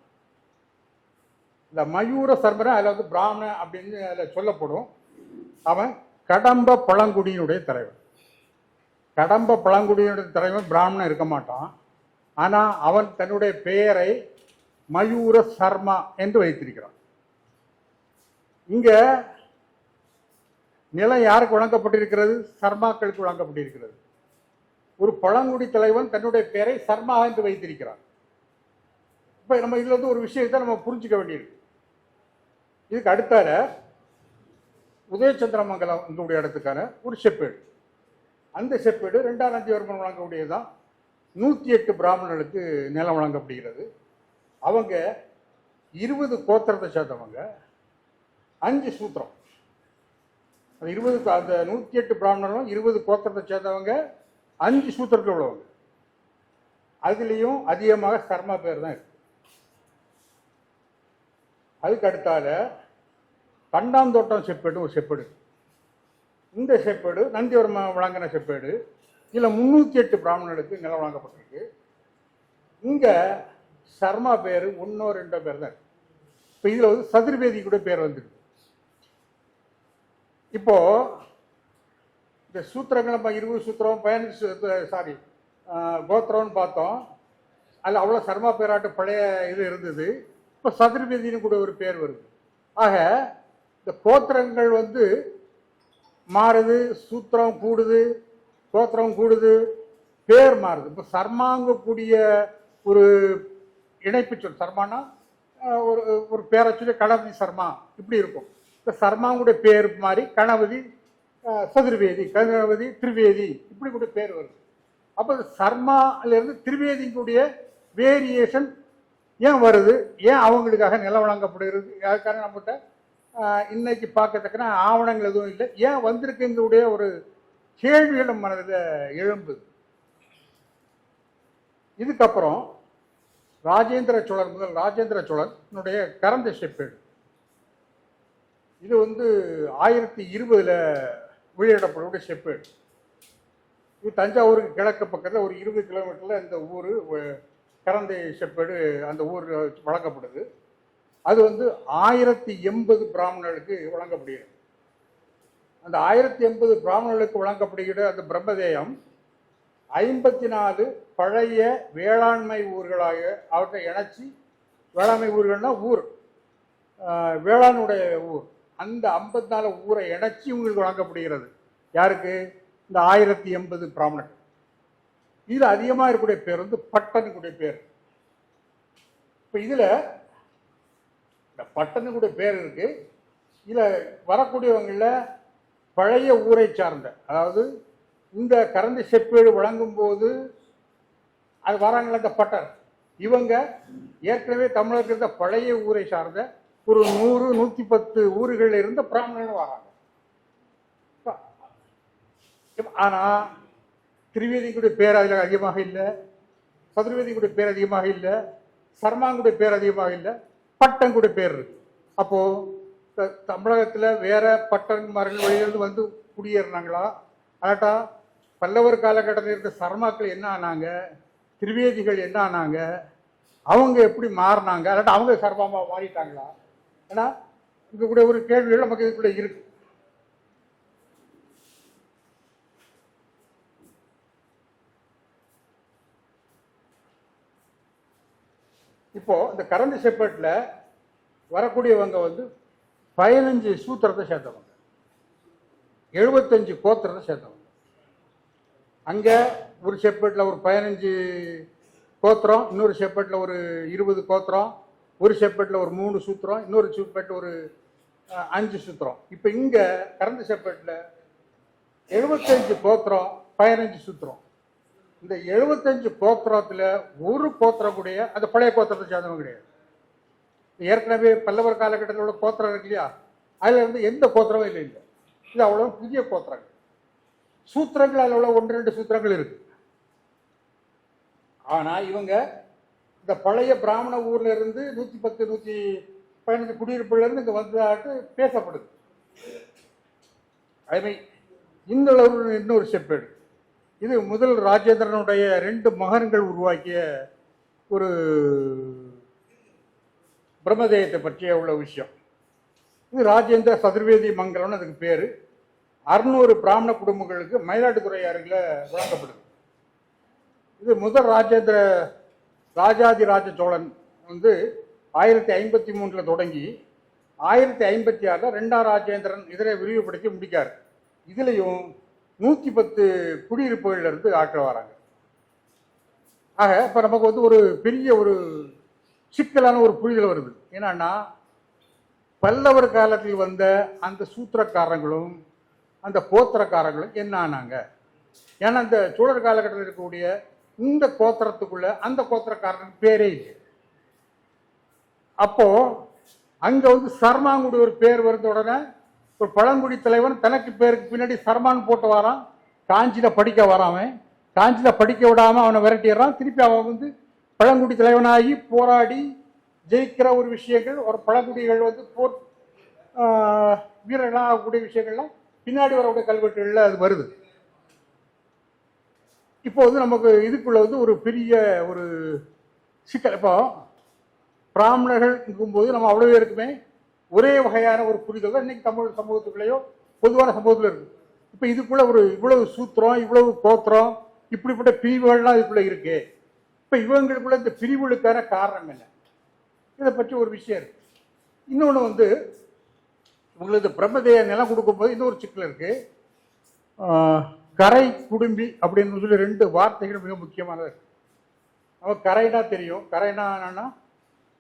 இந்த மயூர சர்மனை அதில் பிராமண அப்படின்னு அதில் சொல்லப்படும். அவன் கடம்ப பழங்குடியினுடைய தலைவன். கடம்ப பழங்குடியினுடைய தலைவன் பிராமணன் இருக்க மாட்டான். ஆனால் அவன் தன்னுடைய பெயரை மயூர சர்மா என்று வைத்திருக்கிறான். இங்க நிலம் யாருக்கு வழங்கப்பட்டிருக்கிறது? சர்மாக்களுக்கு வழங்கப்பட்டிருக்கிறது. ஒரு பழங்குடி தலைவன் தன்னுடைய பெயரை சர்மா என்று வைத்திருக்கிறார். இப்ப நம்ம இதுல ஒரு விஷயத்தை நம்ம புரிஞ்சுக்க வேண்டியிருக்கு. இதுக்கு அடுத்தால உதயச்சந்திரமங்கலம் எங்களுடைய இடத்துக்கான ஒரு செப்பேடு. அந்த செப்பேடு 2ஆம் நந்திவர்மன் வழங்கக்கூடியதுதான். 108 பிராமணர்களுக்கு நிலம் வழங்கப்படுகிறது. அவங்க 20 கோத்திரத்தை சேர்ந்தவங்க, 5 சூத்திரம். அந்த 108 பிராமணர்களும் 20 கோத்திரத்தை சேர்ந்தவங்க, 5 சூத்திரத்தில் உள்ளவங்க. அதுலேயும் அதிகமாக சர்மா பேர் தான் இருக்கு. அதுக்கு அடுத்தால கண்டாந்தோட்டம் செப்பேடு ஒரு செப்பேடு. இந்த செப்பேடு நந்திவர்ம வழங்கின செப்பேடு. இதில் 308 பிராமணர்களுக்கு நிலம் வழங்கப்பட்டிருக்கு. இங்க சர்மா பேர் 1 2 பேர் தான் இருக்கு. இப்போ இதில் சதுர்வேதி கூட பேர் வந்துருக்கு. இப்போ இந்த சூத்திரங்கள் நம்ம 20 சூத்திரம் 15 கோத்திரம்னு பார்த்தோம். அதில் அவ்வளோ சர்மா பேராட்டு பழைய இது இருந்தது. இப்போ சதுர்வேதினு கூட ஒரு பேர் வருது. ஆக இந்த கோத்திரங்கள் மாறுது, சூத்திரம் கூடுது, கோத்திரம் கூடுது, பேர் மாறுது. இப்போ சர்மாங்கக்கூடிய ஒரு இணைப்பு சொல். சர்மானா ஒரு பேரை சொல்லி கணபதி சர்மா இப்படி இருக்கும். இப்போ சர்மாங்குடைய பேர் மாதிரி கணபதி சதுர்வேதி, கணபதி திரிவேதி இப்படி கூட பேர் வருது. அப்போ சர்மாலிருந்து திரிவேதிக்குடைய வேரியேஷன் ஏன் வருது? ஏன் அவங்களுக்காக நிலம் வழங்கப்படுகிறது? அதுக்காக நம்மகிட்ட இன்னைக்கு பார்க்கத்தக்கன ஆவணங்கள் எதுவும் இல்லை. ஏன் வந்திருக்குங்களுடைய ஒரு கேள்விகள் நம்ம மனதில் எழும்புது. இதுக்கப்புறம் ராஜேந்திர சோழன் முதல் ராஜேந்திர சோழனுடைய கரந்த செப்பேடு. இது 1020 வெளியிடப்படக்கூடிய செப்பேடு. இது தஞ்சாவூருக்கு கிழக்கு பக்கத்தில் ஒரு 20 கிலோமீட்டரில் இந்த ஊர் கரந்தை செப்பேடு அந்த ஊர் வழங்கப்படுது. அது 1080 பிராமணர்களுக்கு வழங்கப்படுகிறது. அந்த 1080 பிராமணர்களுக்கு வழங்கப்படுகிற அந்த பிரம்மதேயம் 54 பழைய வேளாண்மை ஊர்களாக அவற்றை இணைச்சி, வேளாண்மை ஊர்கள்னா ஊர், வேளாணுடைய ஊர், அந்த 54 ஊரை இணைச்சி இவங்களுக்கு வழங்கப்படுகிறது. யாருக்கு? இந்த 1080 பிராமணர்கள். இதுல அதிகமாக இருக்கக்கூடிய பேர் பட்டனுக்குடைய பேர். இப்ப இதுல இந்த பட்டனுக்குடைய பேர் இருக்கு. இதுல வரக்கூடியவங்கள பழைய ஊரை சார்ந்த, அதாவது இந்த கரந்தை செப்பேடு வழங்கும் போது அது வராங்கள இந்த பட்டர், இவங்க ஏற்கனவே தமிழருக்கு இருந்த பழைய ஊரை சார்ந்த ஒரு 100 110 ஊர்கள் இருந்த பிராமணர்கள் வராங்க. ஆனா திரிவேதிக்குடைய பேர் அதில் அதிகமாக இல்லை, சதுர்வேதிக்குடைய பேர் அதிகமாக இல்லை, சர்மாங்குடைய பேர் அதிகமாக இல்லை, பட்டங்குடைய பேர் இருக்கு. அப்போ தமிழகத்துல வேற பட்டன்மார்கள் வெளியிலிருந்து குடியேறினாங்களா? அதாட்டா பல்லவர் காலகட்டத்தில் இருந்த சர்மாக்கள் என்ன ஆனாங்க, திரிவேதிகள் என்ன ஆனாங்க, அவங்க எப்படி மாறினாங்க, அதாட்டா அவங்க சர்மாமா மாறிட்டாங்களா? ஏன்னா இங்க கூட ஒரு கேள்விகள் நமக்கு இதுக்குள்ள இருக்கு. இப்போ இந்த கரந்தை செப்பேட்டில் வரக்கூடியவங்க 15 சூத்திரத்தை சேர்த்தவங்க, 75 கோத்திரத்தை சேர்த்தவங்க. அங்க ஒரு செப்பேட்டில் ஒரு 15 கோத்திரம், இன்னொரு செப்பேட்டில் ஒரு 20 கோத்திரம், ஒரு செப்பேட்டில் ஒரு 3 சூத்திரம், இன்னொரு செப்பேட்டில் ஒரு 5 சூத்திரம். இப்போ இங்க கரந்தை செப்பேட்டில் 75 கோத்திரம் 15 சூத்திரம். இந்த 75 கோத்திரத்துல ஒரு கோத்திரம் கூடிய அந்த பழைய கோத்திரத்தை சேர்ந்தவங்க கிடையாது. ஏற்கனவே பல்லவர் காலகட்டத்தில் உள்ள கோத்திரம் இருக்கு இல்லையா, அதில் இருந்து எந்த கோத்திரமும் இல்லை. இது அவ்வளோ புதிய கோத்திரங்கள். சூத்திரங்கள் அதில் உள்ள 1-2 சூத்திரங்கள் இருக்கு. ஆனால் இவங்க இந்த பழைய பிராமண ஊர்ல இருந்து 110 115 குடியிருப்புல இருந்து இங்கே வந்ததாட்டு பேசப்படுது. அதுமாதிரி இந்த இன்னொரு செப்பேடு. இது முதல் ராஜேந்திரனுடைய 2 மகன்கள் உருவாக்கிய ஒரு பிரம்மதேயத்தை பற்றிய உள்ள விஷயம். இது ராஜேந்திர சதுர்வேதி மங்கலம்னு அதுக்கு பேரு. 600 பிராமண குடும்பங்களுக்கு மயிலாடுதுறை அருகில் வழங்கப்படுது. இது முதல் ராஜேந்திர ராஜாதிராஜ சோழன் 1053 தொடங்கி 1056 2ஆம் ராஜேந்திரன் இதனை விரிவுபடுத்தி முடிக்காரு. இதுலேயும் 110 குடியிருப்புகள்ல இருந்து ஆட்கள் வராங்க. ஆக இப்போ நமக்கு ஒரு பெரிய ஒரு சிக்கலான ஒரு புரிதல் வருது. என்னன்னா, பல்லவர் காலத்தில் வந்த அந்த சூத்திரக்காரங்களும் அந்த கோத்திரக்காரங்களும் என்ன ஆனாங்க? ஏன்னா அந்த சோழர் காலகட்டத்தில் இருக்கக்கூடிய இந்த கோத்திரத்துக்குள்ள அந்த கோத்திரக்காரனுக்கு பேரே இல்லை. அப்போ அங்க சர்மாங்குடி ஒரு பேர் வருந்த உடனே ஒரு பழங்குடி தலைவன் தனக்கு பேருக்கு பின்னாடி சர்மான் போட்டு வரான். காஞ்சியில படிக்க வராமன், காஞ்சியில படிக்க விடாம அவனை விரட்டிடுறான். திருப்பி அவன் பழங்குடி தலைவனாகி போராடி ஜெயிக்கிற ஒரு விஷயங்கள், ஒரு பழங்குடிகள் போர் வீரர்களாக ஆகக்கூடிய விஷயங்கள்லாம் பின்னாடி வரக்கூடிய கல்வெட்டுகள்ல அது வருது. இப்போ நமக்கு இதுக்குள்ள ஒரு பெரிய ஒரு சிக்கல். இப்போ பிராமணர்கள் இருக்கும்போது நம்ம அவ்வளவு பேருக்குமே ஒரே வகையான ஒரு புரிதல் தான் இன்னைக்கு தமிழ் சமூகத்துக்குள்ளேயோ பொதுவான சமூகத்தில் இருக்கு. இப்போ இதுக்குள்ள இவ்வளவு சூத்திரம், இவ்வளவு கோத்திரம், இப்படிப்பட்ட பிரிவுகள்லாம் இதுக்குள்ள இருக்கு. இப்போ இவங்களுக்குள்ள இந்த பிரிவுகளுக்கான காரணம் என்ன? இதை பற்றி ஒரு விஷயம் இருக்கு. இன்னொன்று உங்களுக்கு பிரம்மதேய நிலம் கொடுக்கும்போது இன்னொரு சிக்கல் இருக்கு. கரை குடும்பி அப்படின்னு சொல்லி 2 வார்த்தைகள் மிக முக்கியமானது. நம்ம கரைனா தெரியும். கரைனா என்னன்னா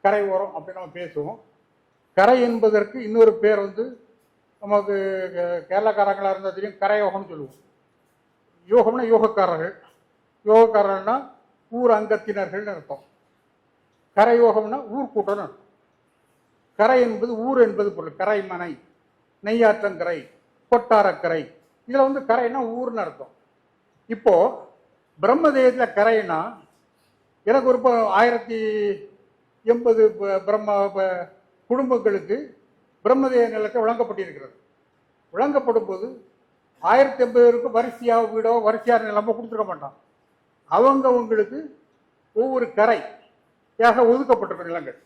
கரை ஓரம் அப்படின்னு நம்ம பேசுவோம். கரை என்பதற்கு இன்னொரு பேர் நமக்கு கேரளாக்காரங்களாக இருந்தால் தெரியும், கரையோகம்னு சொல்லுவோம். யோகம்னா யோகக்காரர்கள், யோகக்காரர்கள்னா ஊர் அங்கத்தினர்கள் அர்த்தம். கரையோகம்னா ஊர் கூட்டம்னு அர்த்தம். கரை என்பது ஊர் என்பது பொருள். கரை மனை, நெய்யாற்றங்கரை, கொட்டாரக்கரை, இதில் கரைனா ஊர்னு அர்த்தம். இப்போ பிரம்மதேயத்தில் கரைனா எனக்கு ஒரு 1080 பிரம்ம குடும்பங்களுக்கு பிரம்மதேய நிலத்தை வழங்கப்பட்டிருக்கிறது. வழங்கப்படும் போது 1080 வரிசையாக வீடோ வரிசையான நிலமோ கொடுத்துருக்க மாட்டான். அவங்களுக்கு ஒவ்வொரு கரையாக ஒதுக்கப்பட்டிருக்க நிலங்கள்,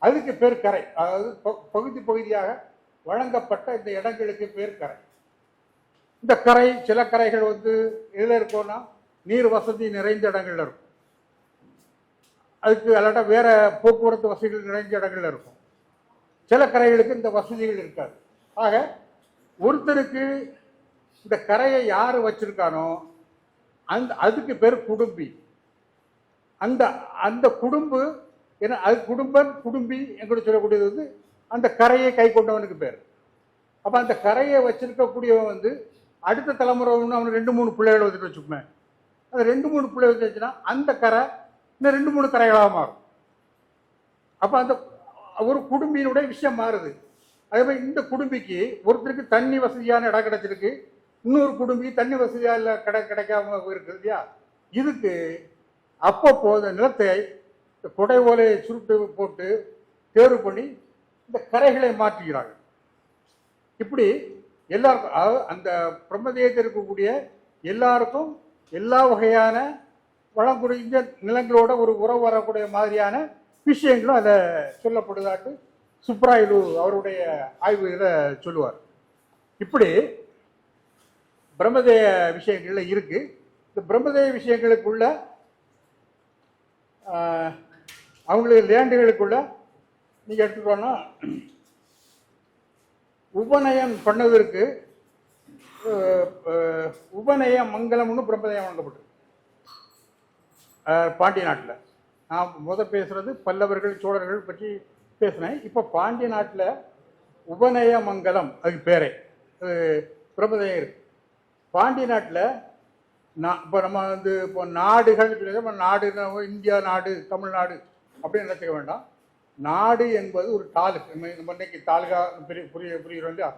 அதுக்கு பேர் கரை. அதாவது பகுதி பகுதியாக வழங்கப்பட்ட இந்த இடங்களுக்கு பேர் கரை. இந்த கரை சில கரைகள் எதில் இருக்கும்னா நீர் வசதி நிறைந்த இடங்கள்ல இருக்கும். அதுக்கு அல்லாட்டா வேற போக்குவரத்து வசதிகள் நிறைந்த இடங்கள்ல இருக்கும். சில கரைகளுக்கு இந்த வசதிகள் இருக்காது. ஆக ஒருத்தருக்கு இந்த கரையை யாரு வச்சிருக்கானோ அதுக்கு பேர் குடும்பி. அந்த அந்த குடும்பு ஏன்னா அது குடும்பம் குடும்பி எங்களுக்கு சொல்லக்கூடியது அந்த கரையை கை கொண்டவனுக்கு பேர். அப்ப அந்த கரையை வச்சிருக்கக்கூடியவன் அடுத்த தலைமுறை அவனுக்கு 2-3 பிள்ளைகளை வச்சுட்டு வச்சுக்குமே. அந்த 2-3 பிள்ளை வச்சுன்னா அந்த கரை இந்த 2-3 கரைகளாக மாறும். அப்ப அந்த ஒரு குடும்பியினுடைய விஷயம் மாறுது. அதே மாதிரி இந்த குடும்பிக்கு ஒருத்தருக்கு தண்ணி வசதியான இடம் கிடைச்சிருக்கு, இன்னொரு குடும்பி தண்ணி வசதியா இல்லை கிடைக்காம இருக்குது இல்லையா. இதுக்கு அப்பப்போ இந்த நிலத்தை கொடை ஓலையை சுருட்டு போட்டு தேர்வு பண்ணி இந்த கரைகளை மாற்றுகிறார்கள். இப்படி எல்லாருக்கும் அந்த பிரம்மதேயத்தில் இருக்கக்கூடிய எல்லாருக்கும் எல்லா வகையான வளங்குறைந்த நிலங்களோட ஒரு உறவு வரக்கூடிய மாதிரியான விஷயங்களும் அதை சொல்லப்படுதாட்டு சுப்ராயலு அவருடைய ஆய்வு இதை சொல்லுவார். இப்படி பிரம்மதேய விஷயங்கள்ல இருக்கு. இந்த பிரம்மதேய விஷயங்களுக்குள்ள அவங்களுக்கு லேண்டுகளுக்குள்ள நீங்க எடுத்துக்கோன்னா உபநயம் பண்ணதற்கு உபநய மங்கலம்னு பிரம்மதேயம் வழங்கப்பட்டது பாண்டிய நாட்டில். நான் பேசுறது பல்லவர்கள் சோழர்கள் பற்றி பேசினேன். இப்போ பாண்டிய நாட்டில் உபநய மங்கலம் அதுக்கு பேரே பிரம்மதேயம் இருக்கு. பாண்டிய நாட்டில் இப்போ நம்ம இப்போ நாடுகள் நாடு இந்தியா நாடு தமிழ்நாடு அப்படின்னு நினைச்சுக்க வேண்டாம். நாடு என்பது ஒரு தாலுக்கு, நம்ம இன்னைக்கு தாலுகா புரியுறோம் இல்லையா,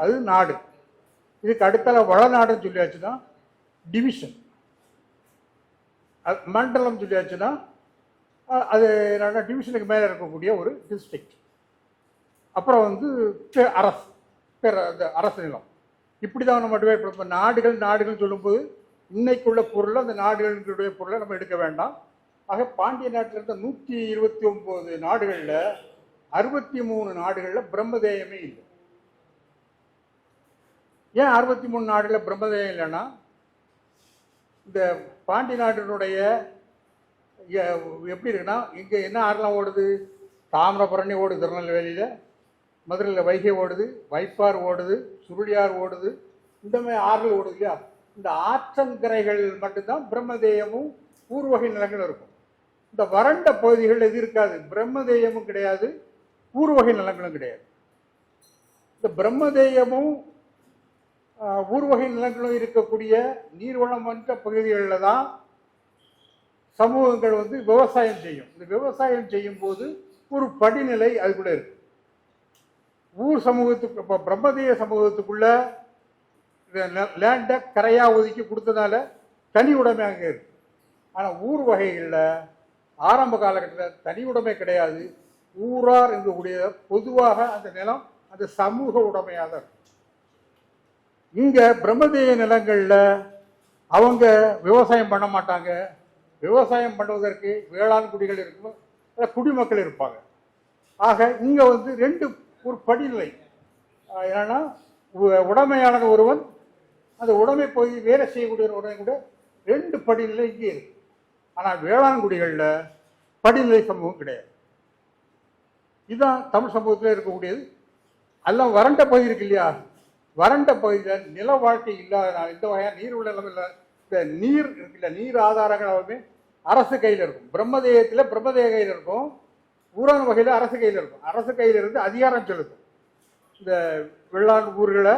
அது நாடு. இதுக்கு அடுத்தால வளநாடுன்னு சொல்லியாச்சுன்னா டிவிஷன், மண்டலம் சொல்லியாச்சுன்னா அது என்னன்னா டிவிஷனுக்கு மேலே இருக்கக்கூடிய ஒரு டிஸ்ட்ரிக்ட். அப்புறம் வந்து அரசு, அரசு நிலம். இப்படி தான் நம்ம டிவைட் பண்ண. நாடுகள் நாடுகள் சொல்லும்போது இன்னைக்குள்ள பொருள் அந்த நாடுகளுடைய பொருளை நம்ம எடுக்க வேண்டாம். ஆக பாண்டிய நாட்டில் இருந்த 129 நாடுகளில் 63 நாடுகளில் பிரம்மதேயமே இல்லை. ஏன் 63 நாடுகளில் பிரம்மதேயம் இல்லைன்னா, இந்த பாண்டி நாட்டினுடைய எப்படி இருக்குன்னா, இங்கே என்ன ஆறுலாம் ஓடுது? தாமிரபரணி ஓடுது திருநெல்வேலியில், மதுரையில் வைகை ஓடுது, வைப்பார் ஓடுது, சுருளியார் ஓடுது, இந்த மாதிரி ஆறுகள் ஓடுது இல்லையா. இந்த ஆற்றங்கரைகள் மட்டும்தான் பிரம்மதேயமும் ஊர்வகை நிலங்களும் இருக்கும். இந்த வறண்ட பகுதிகள் எது இருக்காது, பிரம்மதேயமும் கிடையாது, ஊர்வகை நிலங்களும் கிடையாது. இந்த பிரம்மதேயமும் ஊர்வகை நிலங்களும் இருக்கக்கூடிய நீர்வளமற்ற பகுதிகளில் தான் சமூகங்கள் வந்து விவசாயம் செய்யும். இந்த விவசாயம் செய்யும் போது ஒரு படிநிலை அதுக்குள்ள இருக்கு. ஊர் சமூகத்துக்கு, இப்போ பிரம்மதேய சமூகத்துக்குள்ள லேண்டை கரையா ஒதுக்கி கொடுத்ததால தனி உடைமை அங்கே இருக்கு. ஆனால் ஊர் வகைகளில் ஆரம்ப காலகட்டத்தில் தனி உடைமை கிடையாது. ஊரார் இருக்கக்கூடிய பொதுவாக அந்த நிலம் அந்த சமூக உடைமையாக தான் இருக்கும். இங்கே பிரம்மதேய நிலங்களில் அவங்க விவசாயம் பண்ண மாட்டாங்க. விவசாயம் பண்ணுவதற்கு வேளாண் குடிகள் இருக்கும், குடிமக்கள் இருப்பாங்க. ஆக இங்கே வந்து ரெண்டு ஒரு படிநிலை என்னன்னா, உடைமையாளர் ஒருவன், அந்த உடைமை போய் வேலை செய்யக்கூடிய உடனே கூட ரெண்டு படிநிலை இங்கே இருக்கு. ஆனால் வேளாண் குடிகளில் படிநிலை சமூகம் கிடையாது. இதுதான் தமிழ் சமூகத்தில் இருக்கக்கூடியது. எல்லாம் வறண்ட பகுதி இருக்கு இல்லையா, வறண்ட பகுதியில் நில வாழ்க்கை இல்லாதனால இந்த வகையான நீர் உள்ள நிலம் இல்லை. இந்த நீர் இருக்குல்ல, நீர் ஆதாரங்களாகவே அரசு கையில் இருக்கும். பிரம்மதேயத்தில் பிரம்மதேய கையில் இருக்கும், ஊரான் வகையில் அரசு கையில் இருக்கும். அரசு கையில் இருந்து அதிகாரம் செலுத்தும். இந்த வெள்ளாண் ஊர்களை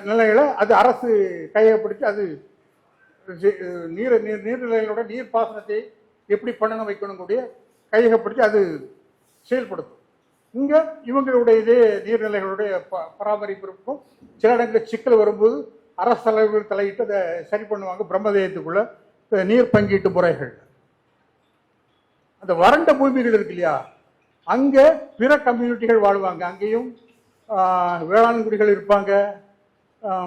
நிலைகளை அது அரசு கையகப்படுத்தி அது நீர்நிலைகளோட நீர் பாசனத்தை எப்படி பண்ணணும் வைக்கணும் கூடிய கையகப்படுத்தி அது செயல்படுத்தும். இங்கே இவங்களுடைய இதே நீர்நிலைகளுடைய பராமரிப்பு இருக்கும். சில இடங்களில் சிக்கல் வரும்போது அரசு தலைவர்கள் தலையிட்டு அதை சரி பண்ணுவாங்க. பிரம்மதேயத்துக்குள்ள நீர் பங்கீட்டு முறைகள். அந்த வறண்ட பூமிகள் இருக்கு இல்லையா, அங்கே பிற கம்யூனிட்டிகள் வாழ்வாங்க. அங்கேயும் வேளாண் குடிகள் இருப்பாங்க,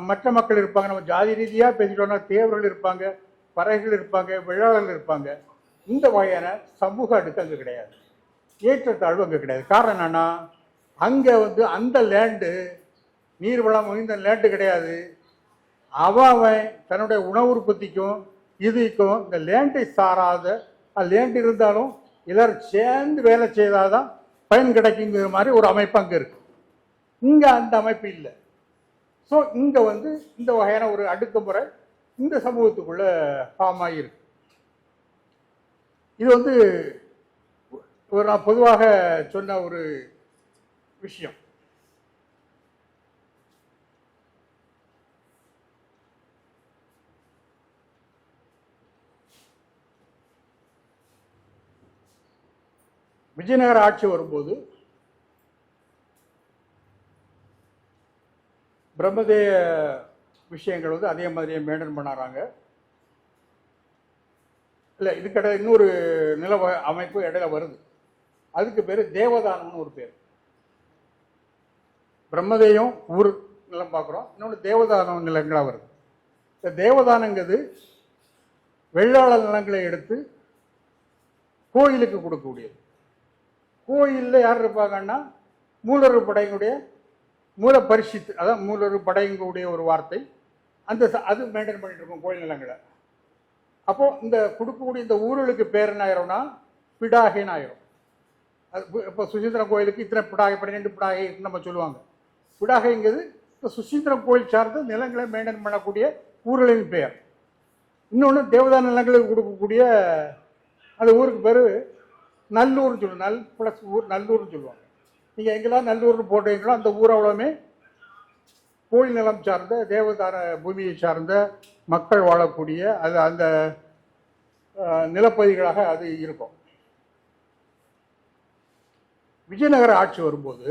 மற்ற மக்கள் இருப்பாங்க. நம்ம ஜாதி ரீதியாக பேசிட்டோம்னா தேவர்கள் இருப்பாங்க, பறைகள் இருப்பாங்க, விழாளர்கள் இருப்பாங்க. இந்த வகையான சமூக அடுக்கு அங்கே கிடையாது, ஏற்றத்தாழ்வு அங்கே கிடையாது. காரணம் என்னன்னா, அங்கே வந்து அந்த லேண்டு நீர்வளம் இந்த லேண்டு கிடையாது. அவன் தன்னுடைய உணவு உற்பத்திக்கும் இதுக்கும் இந்த லேண்டை சாராத, லேண்டு இருந்தாலும் எல்லாரும் சேர்ந்து வேலை செய்தாதான் பயன் கிடைக்குங்கிற மாதிரி ஒரு அமைப்பு அங்கே இருக்கு. இங்கே அந்த அமைப்பு இல்லை. ஸோ இங்கே வந்து இந்த வகையான ஒரு அடுக்குமுறை இந்த சமூகத்துக்குள்ள ஃபார்ம் ஆகியிருக்கு. இது வந்து ஒரு நான் பொதுவாக சொன்ன ஒரு விஷயம். விஜயநகர ஆட்சி வரும்போது பிரம்மதேய விஷயங்கள் வந்து அதே மாதிரியே மெயின்டைன் பண்ணாராங்க. இல்லை, இதுக்கிட்ட இன்னொரு நில அமைப்பு இடையில வருது. அதுக்கு பேர் தேவதானம்னு ஒரு பேர். பிரம்மதேயம் ஊர் நிலம் பார்க்குறோம், இன்னொன்று தேவதானம் நிலங்களாக வருது. இந்த தேவதானங்கிறது வெள்ளாள நிலங்களை எடுத்து கோயிலுக்கு கொடுக்கக்கூடியது. கோயிலில் யார் இருப்பாங்கன்னா மூலரு படையினுடைய மூல பரிசித்து, அதான் மூலரு படையக்கூடிய ஒரு வார்த்தை. அந்த அது மெயின்டைன் பண்ணிட்டு இருக்கோம் கோயில் நிலங்களை. அப்போ இந்த கொடுக்கக்கூடிய இந்த ஊர்களுக்கு பேர் என்ன ஆயிரும்னா பிடாகைன்னு ஆயிரும். அது இப்போ சுசீந்திரம் கோயிலுக்கு இத்தனை பிடாகை 12 பிடாகை நம்ம சொல்லுவாங்க. பிடாகைங்கிறது இப்போ சுசீந்திரம் கோயில் சார்ந்த நிலங்களை மெயின்டைன் பண்ணக்கூடிய ஊர்களின் பெயர். இன்னொன்று தேவதான நிலங்களுக்கு கொடுக்கக்கூடிய அந்த ஊருக்கு பேர் நல்லூர்னு சொல்லுவோம். நல் ப்ளஸ் ஊர், நல்லூர்னு சொல்லுவாங்க. நீங்கள் எங்கெல்லாம் நல்லூர்னு போட்டீங்களோ அந்த ஊர் அவ்வளோமே கோயில் நிலம் சார்ந்த தேவதான பூமியை சார்ந்த மக்கள் வாழக்கூடிய அது அந்த நிலப்பகுதிகளாக அது இருக்கும். விஜயநகர ஆட்சி வரும்போது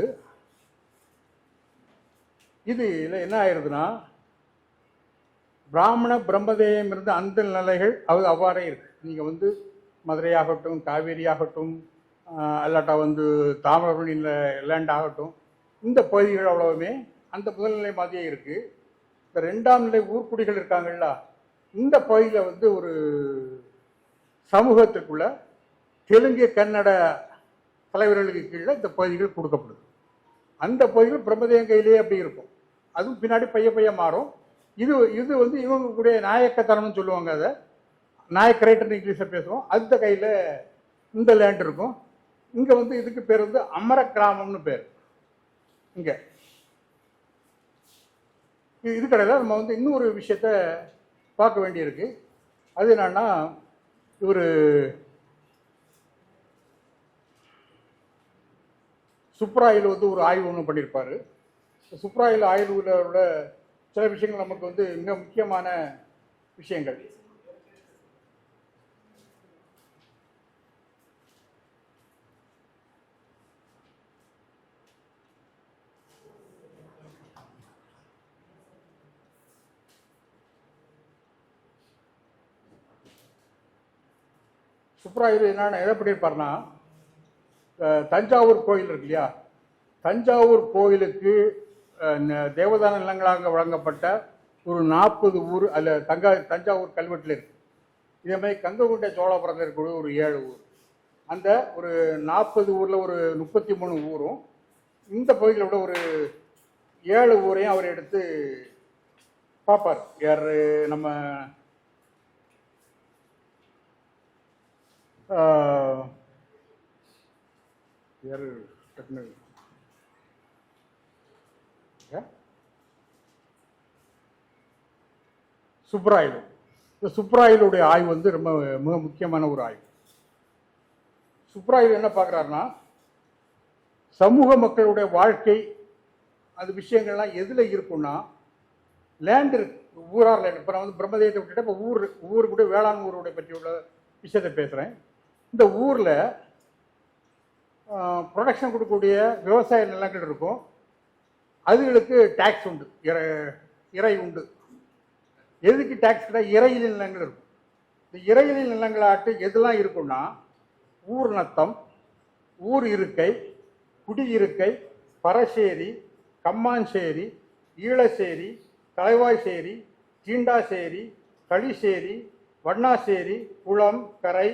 இதில் என்ன ஆயிடுதுன்னா, பிராமண பிரம்மதேயம் இருந்த அந்த நிலைகள் அது அவ்வாறே இருக்கு. நீங்கள் வந்து மதுரையாகட்டும், காவேரி ஆகட்டும், அல்லாட்டா வந்து தாமிரபரணி லேண்ட் ஆகட்டும், இந்த பகுதிகள் அவ்வளவுமே அந்த முதல்நிலை மாதிரியே இருக்கு. இந்த 2ஆம் நிலை ஊர்க்குடிகள் இருக்காங்கல்ல, இந்த பகுதியில் வந்து ஒரு சமூகத்துக்குள்ள தெலுங்கு கன்னட தலைவர்களுக்கு கீழே இந்த பகுதிகள் கொடுக்கப்படுது. அந்த பகுதிகள் பிரம்மதேயம் கையிலேயே அப்படி இருக்கும். அதுவும் பின்னாடி பைய மாறும். இது இது வந்து இவங்க கூட நாயக்கத்தனம்னு சொல்லுவாங்க. அதை நாயக்கரைட்டர் இங்கிலீஷில் பேசுவோம். அந்த கையில் இந்த லேண்ட் இருக்கும். இங்கே வந்து இதுக்கு பேர் வந்து அமர கிராமம்னு பேர். இங்கே இது கிடையாது. நம்ம வந்து இன்னொரு விஷயத்த பார்க்க வேண்டியிருக்கு. அது என்னன்னா, இவர் சுப்ராயில் வந்து ஒரு ஆய்வு ஒன்று பண்ணியிருப்பார். சுப்ராயில் ஆய்வுல உள்ள சில விஷயங்கள் நமக்கு வந்து மிக முக்கியமான விஷயங்கள். சுப்ராயில் என்னென்ன எதை பண்ணியிருப்பார்னா, தஞ்சாவூர் கோயில் இருக்கு இல்லையா, தஞ்சாவூர் கோயிலுக்கு தேவதான நிலங்களாக வழங்கப்பட்ட ஒரு 40 ஊர் அதில் தஞ்சாவூர் கல்வெட்டில் இருக்கு. இதே மாதிரி கங்ககுண்டை சோழபுரத்தில் இருக்கக்கூடிய ஒரு 7 ஊர். அந்த ஒரு 40 ஊரில் ஒரு 33 ஊரும், இந்த பகுதியில் விட ஒரு 7 ஊரையும் அவர் எடுத்து பார்ப்பார். யார் நம்ம யார் சுப்ராயில். இந்த சுப்ராயிலுடைய ஆய்வு வந்து ரொம்ப மிக முக்கியமான ஒரு ஆய்வு. சுப்ராயில் என்ன பார்க்குறாருன்னா, சமூக மக்களுடைய வாழ்க்கை அது விஷயங்கள்லாம் எதில் இருக்குன்னா, லேண்ட் இருக்கு, ஊரார் லேண்ட். இப்போ நான் வந்து பிரம்மதேயத்தை விட்டுட்டு இப்போ ஊர் கூட வேளாண் ஊருடைய பற்றி உள்ள விஷயத்தை பேசுகிறேன். இந்த ஊரில் ப்ரொடக்ஷன் கொடுக்கக்கூடிய விவசாய நிலங்கள் இருக்கும். அதுகளுக்கு டேக்ஸ் உண்டு, இறை உண்டு. எதுக்கு டேக்ஸ் கிடையாது? இறையியல் நிலங்கள் இருக்கும். இந்த இறையியல் நிலங்களாட்டு எதெல்லாம் இருக்குன்னா, ஊர் நத்தம், ஊர் இருக்கை, குடியிருக்கை, பரசேரி, கம்மாஞ்சேரி, ஈழசேரி, தலைவாய்சேரி, தீண்டாசேரி, களிசேரி, வண்ணாசேரி, குளம், கரை,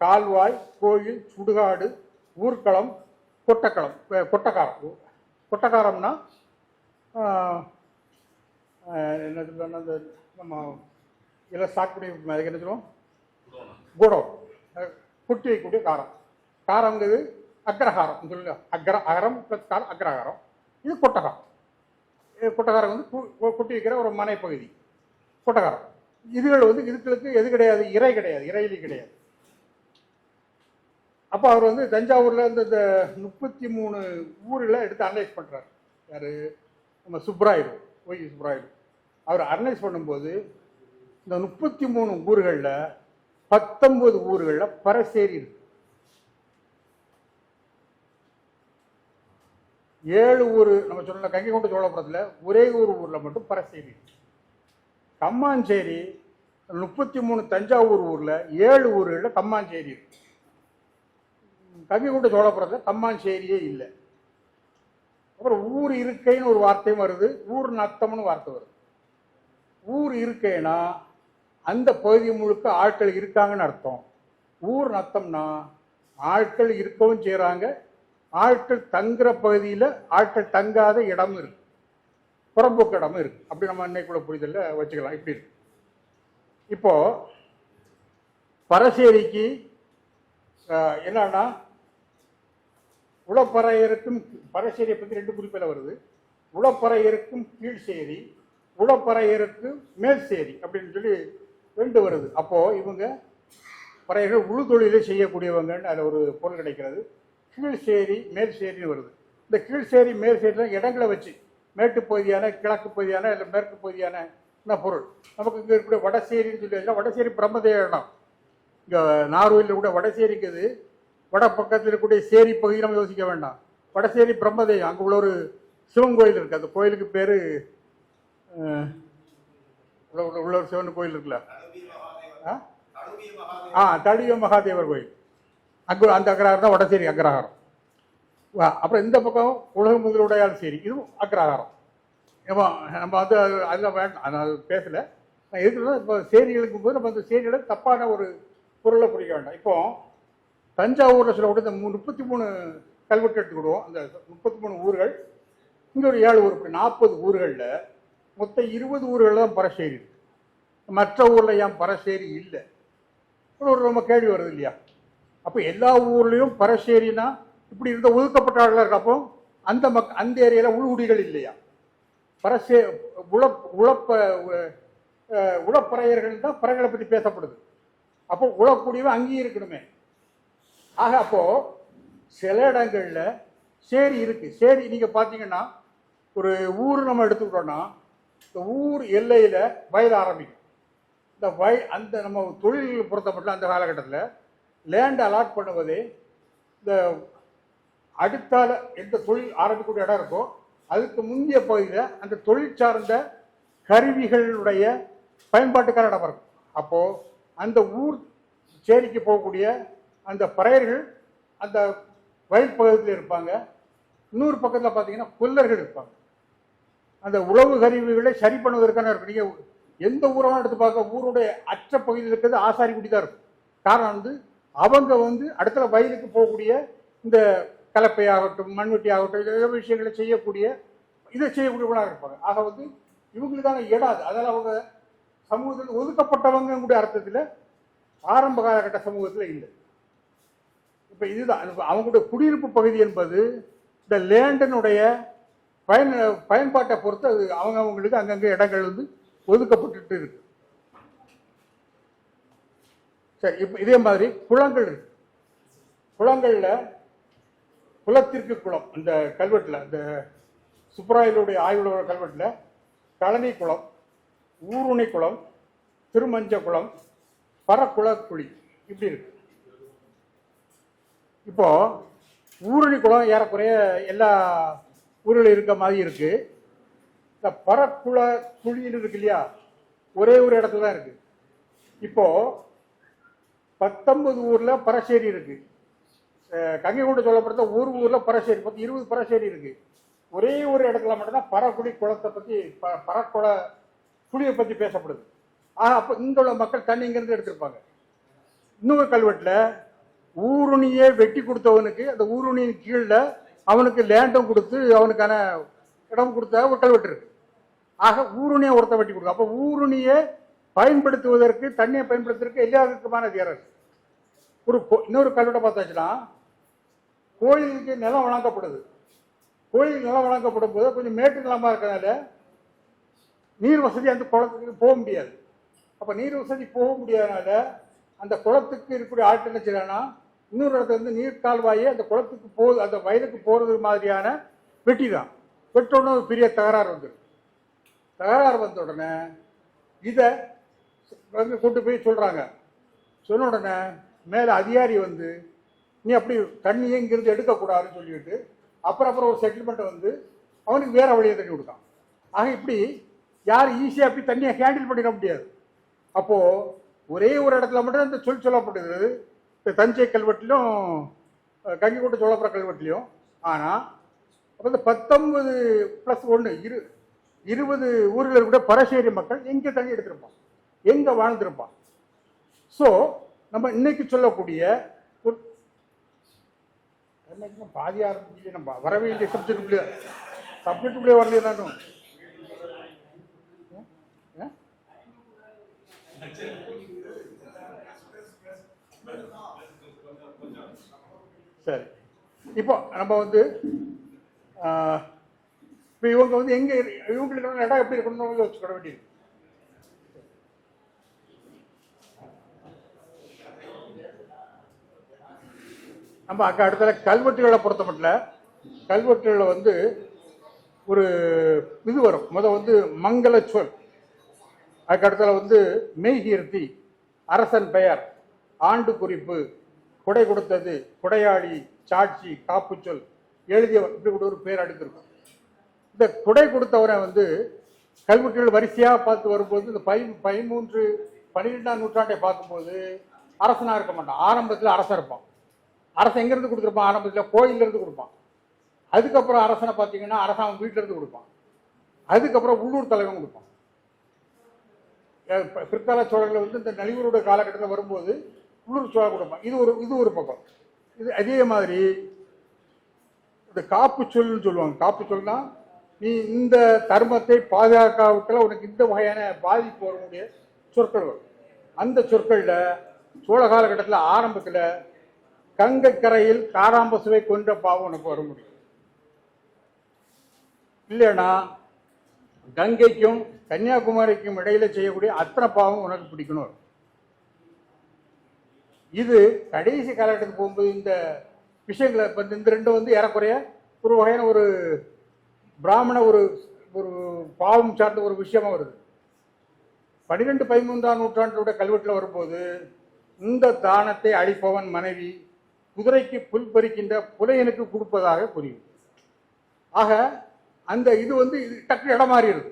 கால்வாய், கோயில், சுடுகாடு, ஊர்க்களம், கொட்டக்களம், கொட்டக்காரம். கொட்டக்காரம்னா என்ன, நம்ம இதில் சாக்கக்கூடிய அதுக்கு என்ன சொல்லுவோம், குடம், குட்டி வைக்கக்கூடிய காரம். காரங்கிறது அக்ரஹாரம் சொல்லுங்க. அகரம் ப்ளஸ் காரம் அக்ரஹாரம். இது கொட்டகாரம். கொட்டகாரம் வந்து குட்டி வைக்கிற ஒரு மனைப்பகுதி கொட்டகாரம். இதுகள் வந்து இதுகளுக்கு எது கிடையாது, இறை கிடையாது, இறையிலி கிடையாது. அப்போ அவர் வந்து தஞ்சாவூரில் இந்த 33 ஊரில் எடுத்து அனலைஸ் பண்ணுறாரு. யார்? நம்ம சுப்ராயில், சுப்ராயில். அவர் அனலைஸ் பண்ணும்போது இந்த 33 ஊர்களில் 19 ஊர்களில் பரசேரி இருக்கு. 7 ஊர் நம்ம சொன்ன கங்கைகொண்ட சோழபுரத்தில் ஒரே ஒரு ஊரில் மட்டும் பரசேரி இருக்கு. கம்மாஞ்சேரி 33 தஞ்சாவூர் ஊரில் 7 ஊர்களில் கம்மாஞ்சேரி இருக்கு. கங்கைகொண்ட சோழபுரத்தில் கம்மாஞ்சேரியே இல்லை. அப்புறம் ஊர் இருக்கைன்னு ஒரு வார்த்தையும் வருது, ஊர் நத்தம்னு வார்த்தை வருது. ஊர் இருக்கைன்னா அந்த பகுதி முழுக்க ஆட்கள் இருக்காங்கன்னு அர்த்தம். ஊர் நத்தம்னா ஆட்கள் இருக்கவும் செய்கிறாங்க, ஆட்கள் தங்குற பகுதியில் ஆட்கள் தங்காத இடமும் இருக்கு, புறம்போக்கு இடமும் இருக்கு. அப்படி நம்ம இன்னைக்குள்ள புரிதல வச்சுக்கலாம். இப்படி இருக்கு. இப்போ பரசேரிக்கு என்னன்னா, உளப்பறையருக்கும் பரசேரியை பற்றி 2 குறிப்பில் வருது. உளப்பறையருக்கும் கீழ்சேரி, உளப்பறையருக்கு மேல் சேரி அப்படின்னு சொல்லி 2 வருது. அப்போ இவங்க பறையர்கள் உழு தொழிலை செய்யக்கூடியவங்கன்னு அதில் ஒரு பொருள் கிடைக்கிறது. கீழ்சேரி மேல் சேரின்னு வருது. இந்த கீழ்சேரி மேல் சேரி இடங்களை வச்சு மேட்டு பகுதியான, கிழக்கு பகுதியான, இல்லை மேற்கு பகுதியான பொருள். நமக்கு இங்கே இருக்கக்கூடிய வடசேரின்னு சொல்லி, வடசேரி பிரம்மதேய இடம். இங்கே நார்வேலில் கூட வடசேரிக்குது வட பக்கத்தில் இருக்கக்கூடிய சேரி பகுதி நம்ம யோசிக்க வேண்டாம். வடசேரி பிரம்மதேயம், அங்கே உள்ள ஒரு சிவன் கோயில் இருக்கு. அந்த கோயிலுக்கு பேரு உள்ள ஒரு சிவன் கோயில் இருக்குல்ல, தடிய மகாதேவர் கோயில். அங்கே அந்த அக்ரஹாரம் தான் வடசேரி அக்ரஹாரம். அப்புறம் இந்த பக்கம் உலக முதலுடையால் சேரி, இதுவும் அக்ரஹாரம். நம்ம வந்து அதில் வேண்டாம், அது பேசலை. நான் எதுக்குன்னா இப்போ சேரிகளுக்கும் போது நம்ம அந்த சேரியோட தப்பான ஒரு பொருளை புரிக்க வேண்டாம். இப்போ தஞ்சாவூரில் சொல்லக்கூடிய இந்த 33 கல்வெட்டு எடுத்துக்கிடுவோம். அந்த 33 ஊர்கள், இங்கே ஒரு 7 ஊர், 40 ஊர்களில் மொத்தம் 20 ஊர்கள் தான் பரசேரி இருக்கு. மற்ற ஊரில் ஏன் பரசேரி இல்லை ஒரு ரொம்ப கேள்வி வருது இல்லையா? அப்போ எல்லா ஊர்லேயும் பரசேரினா இப்படி இருந்த ஒதுக்கப்பட்ட ஆளுகள் இருக்கப்போ அந்த ஏரியாவில் உள்குடிகள் இல்லையா? பரசே உளப்பறையர்கள் தான் பறைகளை பற்றி பேசப்படுது. அப்போ உளக்கூடியவன் அங்கேயும் இருக்கணுமே. ஆக அப்போ சில இடங்கள்ல சேரி இருக்கு. சேரி நீங்க பாத்தீங்கன்னா ஒரு ஊர் நம்ம எடுத்துக்கிட்டோம்னா இந்த ஊர் எல்லையில வயல் ஆரம்பிக்கும். இந்த அந்த நம்ம தொழில்கள் பொறுத்தப்பட்ட அந்த காலகட்டத்தில் லேண்ட் அலாட் பண்ணுவதே இந்த அடுத்தால எந்த தொழில் ஆரம்பிக்கக்கூடிய இடம் இருக்கோ அதுக்கு முந்தைய பகுதியில் அந்த தொழில் சார்ந்த கருவிகளுடைய பயன்பாட்டுக்கான இடம் இருக்கும். அப்போ அந்த ஊர் சேரிக்கு போகக்கூடிய அந்த பறையர்கள் அந்த வயல் பகுதியில் இருப்பாங்க. இன்னொரு பக்கத்தில் பார்த்தீங்கன்னா கொல்லர்கள் இருப்பாங்க. அந்த உழவு கருவிகளை சரி பண்ணுவதற்கான இருக்கும். நீங்கள் எந்த ஊராக எடுத்து பார்க்க ஊருடைய அற்ற பகுதியில் இருக்கிறது ஆசாரிக்குடி தான் இருக்கும். காரணம் வந்து அவங்க வந்து அடுத்த வயலுக்கு போகக்கூடிய இந்த கலப்பையாகட்டும் மண்வெட்டி ஆகட்டும் இதே விஷயங்களை இதை செய்யக்கூடியவங்களாக இருப்பாங்க. ஆக வந்து இவங்களுக்கான இடாது. அதனால் அவங்க சமூகத்தில் ஒதுக்கப்பட்டவங்க கூட அர்த்தத்தில் ஆரம்ப காலகட்ட சமூகத்தில் இல்லை. இப்போ இதுதான் அவங்களுடைய குடியிருப்பு பகுதி என்பது இந்த லேண்டினுடைய பயன்பாட்டை பொறுத்து அது அவங்களுக்கு அங்கங்கே இடங்கள் வந்து ஒதுக்கப்பட்டு இருக்கு. சரி, இப்போ இதே மாதிரி குளங்கள் இருக்கு. குளங்கள்ல குளத்திற்கு குளம் இந்த கல்வெட்டில் இந்த சுப்பராயலுடைய ஆய்வுள்ள கல்வெட்டில் கழனி குளம், ஊருணி குளம், திருமஞ்ச குளம், பரக்குளக்குழி இப்படி இருக்கு. இப்போ ஊருணி குளம் ஏறக்குறைய எல்லா ஊரில் இருக்க மாதிரி இருக்கு. இந்த பரக்குள குழின்னு இருக்கு இல்லையா, ஒரே ஒரு இடத்துல தான் இருக்கு. இப்போ 19 ஊர்ல பரசேரி இருக்கு. கங்கை கொண்டு சொல்லப்படுற ஒரு ஊர்ல பரசேரி 20 பரசேரி இருக்கு. ஒரே ஒரு இடத்துல மட்டும்தான் பரக்குடி குளத்தை பத்தி பரக்குள குழியை பத்தி பேசப்படுது. அப்ப இங்க உள்ள மக்கள் தண்ணி இங்கிருந்து எடுத்திருப்பாங்க. இன்னொரு கல்வெட்டுல ஊருணியே வெட்டி கொடுத்தவனுக்கு அந்த ஊருணியின் கீழே அவனுக்கு லேண்டும் கொடுத்து அவனுக்கான இடம் கொடுத்த ஒரு கல்வெட்டு இருக்கு. ஆக ஊருணியை ஒருத்த வெட்டி கொடுக்கும். அப்ப ஊருணியை பயன்படுத்துவதற்கு தண்ணியை பயன்படுத்துவதற்கு எல்லாத்துக்குமான அதிகாரம். இன்னொரு கல்வெட்டை பார்த்தாச்சுன்னா கோயிலுக்கு நிலம் வழங்கப்படுது. கோயிலுக்கு நிலம் வழங்கப்படும் போது கொஞ்சம் மேட்டு நிலமா இருக்கிறதுனால நீர் வசதி அந்த குளத்துக்கு போக முடியாது. அப்ப நீர் வசதி போக முடியாதனால அந்த குளத்துக்கு இருக்கக்கூடிய ஆட்கள் என்ன செய்யறாங்கன்னா இன்னொரு இடத்துல இருந்து நீர் கால்வாயே அந்த குளத்துக்கு போகுது அந்த வயலுக்கு போறது மாதிரியான வெட்டி தான். வெட்டோன்னு ஒரு பெரிய தகராறு வந்துடும். தகராறு வந்த உடனே இதை கொண்டு போய் சொல்றாங்க. சொன்ன உடனே மேல அதிகாரி வந்து நீ அப்படி தண்ணியை இங்கிருந்து எடுக்கக்கூடாதுன்னு சொல்லிட்டு அப்புறம் ஒரு செட்டில்மெண்ட் வந்து அவனுக்கு வேற வழியை தண்ணி கொடுத்தான். ஆக இப்படி யாரும் ஈஸியாக அப்படி தண்ணியை ஹேண்டில் பண்ணிட முடியாது. அப்போ ஒரே ஒரு இடத்துல மட்டும் இந்த சொல்லப்படுது தஞ்சை கல்வெட்டிலும் கங்கை கொண்டு சோழப்புற கல்வெட்டிலையும். ஆனால் அப்போ இந்த 19+1 20 ஊரில் கூட பரசேரி மக்கள் எங்கே தண்ணி எடுத்திருப்பான், எங்கே வாழ்ந்திருப்பான். ஸோ நம்ம இன்னைக்கு சொல்லக்கூடிய பாதி ஆரம்பிச்சு நம்ம வர வேண்டிய சப்ஜெக்டுக்குள்ளே வரலையே நானும். சரி, இப்போ நம்ம வந்து இப்போ இவங்க வந்து எங்க இவங்களுக்கு இடம் எப்படி இருக்கணும்னு யோசிச்சுக்க வேண்டியது. நம்ம அங்கே அடுத்த கல்வெட்டுகளை பொறுத்த மட்டும் கல்வெட்டுகளில் வந்து ஒரு இது வரும். வந்து மங்கள சொல், அதுக்கு அடுத்தல வந்து மெய்கீர்த்தி, அரசன் பெயர், ஆண்டு குறிப்பு, கொடை கொடுத்தது, கொடையாளி, சாட்சி, காப்புச்சொல் எழுதியவர், இப்படி கூட ஒரு பேர் அடுத்திருக்கும். இந்த கொடை கொடுத்தவரை வந்து கல்வெட்டுகள் வரிசையாக பார்த்து வரும்போது இந்த 12ஆம் நூற்றாண்டை பார்க்கும்போது அரசனாக இருக்க மாட்டான். ஆரம்பத்தில் அரசன் இருப்பான். அரசன் எங்கேருந்து கொடுத்துருப்பான்? ஆரம்பத்தில் கோயிலிருந்து கொடுப்பான். அதுக்கப்புறம் அரசனை பார்த்தீங்கன்னா அரசாங்கம் வீட்டிலேருந்து கொடுப்பான். அதுக்கப்புறம் உள்ளூர் தலைவன் கொடுப்பான். பிற்கால சோழர்கள் வந்து இந்த நலிவூருடைய காலகட்டத்தில் வரும்போது உள்ளூர் சோழ கொடுப்பான். இது ஒரு பக்கம். இது அதே மாதிரி இந்த காப்பு சொல்லுன்னு சொல்லுவாங்க. காப்பு சொல்னா நீ இந்த தர்மத்தை பாதுகாக்காவிட்டால் உனக்கு இந்த வகையான பாதிப்பு வரக்கூடிய சொற்கள் வரும். அந்த சொற்களில் சோழ காலகட்டத்தில் ஆரம்பத்தில் கங்கைக்கரையில் காராம்பசுவை கொன்ற பாவம் உனக்கு வர முடியும். இல்லைன்னா கங்கைக்கும் கன்னியாகுமரிக்கும் இடையில செய்யக்கூடிய அத்தனை பாவம் உனக்கு பிடிக்கணும். இது கடைசி காலகட்டத்துக்கு போகும்போது இந்த விஷயங்களை இந்த ரெண்டும் வந்து ஏறக்குறைய ஒரு வகையான ஒரு பிராமண ஒரு ஒரு பாவம் சார்ந்த ஒரு விஷயமா வருது. 12-13ஆம் நூற்றாண்டோட கல்வெட்டில் வரும்போது இந்த தானத்தை அளிப்பவன் மனைவி குதிரைக்கு புல் பறிக்கின்ற புலையனுக்கு கொடுப்பதாக புரியும். ஆக அந்த இது வந்து டக்கு இடம் மாறிடுது.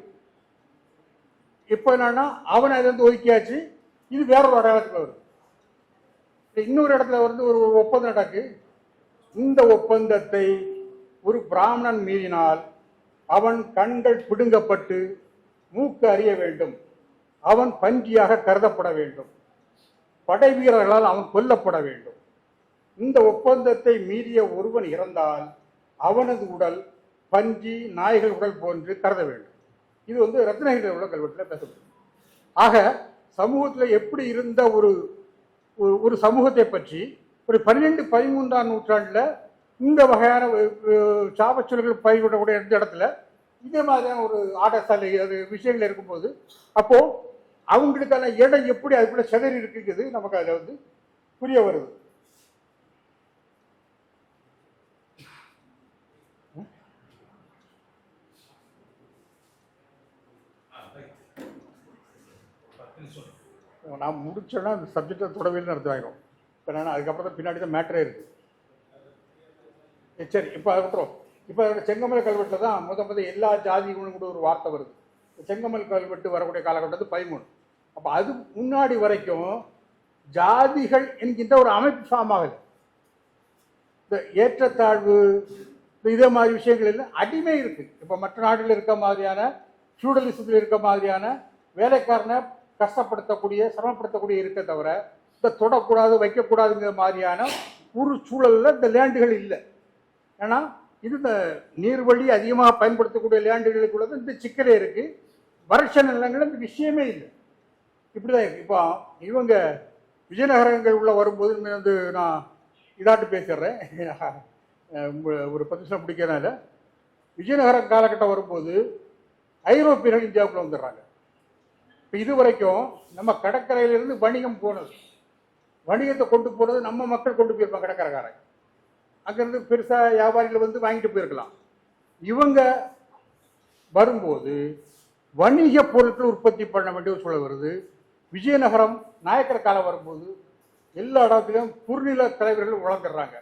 இப்போ என்னன்னா அவனை அதை வந்து ஒதுக்கியாச்சு. இது வேறொரு அடையாளத்துக்கு வருது. இன்னொரு இடத்துல வந்து ஒரு ஒப்பந்தம் நடக்கு. இந்த ஒப்பந்தத்தை ஒரு பிராமணன் மீறினால் அவன் கண்கள் பிடுங்கப்பட்டு மூக்கு அறிய வேண்டும், அவன் பன்றியாக கருதப்பட வேண்டும், படை வீரர்களால் அவன் கொல்லப்பட வேண்டும். இந்த ஒப்பந்தத்தை மீறிய ஒருவன் இறந்தால் அவனது உடல் பன்றி, நாய்கள் உடல் போன்று கருத வேண்டும். இது வந்து ரத்னகிரி உள்ள கல்வெட்டில் பேசப்படும். ஆக சமூகத்தில் எப்படி இருந்த ஒரு சமூகத்தை பற்றி ஒரு 12-13ஆம் நூற்றாண்டில் இந்த வகையான சாபச்சொல்கள் பயிரிடக்கூடிய இந்த இடத்துல இதே மாதிரியான ஒரு ஆடசாலை அது விஷயங்கள் இருக்கும்போது அப்போ அவங்களுக்கான இடம் எப்படி அதுக்குள்ள சிதறி இருக்குங்கிறது நமக்கு அதில் வந்து புரிய வருது. நான் முடிச்சோன்னா அந்த சப்ஜெக்டை தொடவே நடத்துவாயிரும். இப்போ நான் அதுக்கப்புறம் தான் பின்னாடி தான் மேட்டரே இருக்கு. சரி, இப்போ அதுக்கப்புறம் இப்போ செங்கமல் கல்வெட்டில் தான் முத எல்லா ஜாதிகளும் கூட ஒரு வார்த்தை வருது. செங்கமல் கல்வெட்டு வரக்கூடிய காலகட்டத்து 13. அப்போ அது முன்னாடி வரைக்கும் ஜாதிகள் என்கின்ற ஒரு அமைப்பு ஃபார்ம் ஆகுது. இந்த ஏற்றத்தாழ்வு இதே மாதிரி விஷயங்கள் இல்லை, அடிமை இருக்கு. இப்போ மற்ற நாடுகளில் இருக்க மாதிரியான ஃபியூடலிசத்தில் இருக்க மாதிரியான வேலைக்காரனை கஷ்டப்படுத்தக்கூடிய சிரமப்படுத்தக்கூடிய இருக்க தவிர இந்த தொடக்கூடாது வைக்கக்கூடாதுங்கிற மாதிரியான ஒரு சூழலில் இந்த லேண்டுகள் இல்லை. ஏன்னா இது இந்த நீர்வழி அதிகமாக பயன்படுத்தக்கூடிய லேண்டுகளுக்குள்ளது இந்த சிக்கலே இருக்கு. வறட்சி நிலங்கள் இந்த விஷயமே இல்லை. இப்படிதான் இருக்கு. இப்போ இவங்க விஜயநகரங்கள் உள்ள வரும்போது வந்து நான் இதாட்டு பேசிடுறேன், ஒரு 10 நிமிஷம் பிடிக்கிறனால. விஜயநகர காலகட்டம் வரும்போது ஐரோப்பியர்கள் இந்தியாவுக்குள்ள வந்துடுறாங்க. இப்போ இது வரைக்கும் நம்ம கடற்கரையிலிருந்து வணிகம் போனது, வணிகத்தை கொண்டு போனது நம்ம மக்கள் கொண்டு போயிருப்பாங்க கடற்கரைக்காரன். அங்கேருந்து பெருசாக வியாபாரிகள் வந்து வாங்கிட்டு போயிருக்கலாம். இவங்க வரும்போது வணிக பொருட்கள் உற்பத்தி பண்ண வேண்டிய சூழல் வருது. விஜயநகரம் நாயக்கர் காலம் வரும்போது எல்லா இடத்துலையும் குறுநில தலைவர்கள் வளர்ந்துடுறாங்க.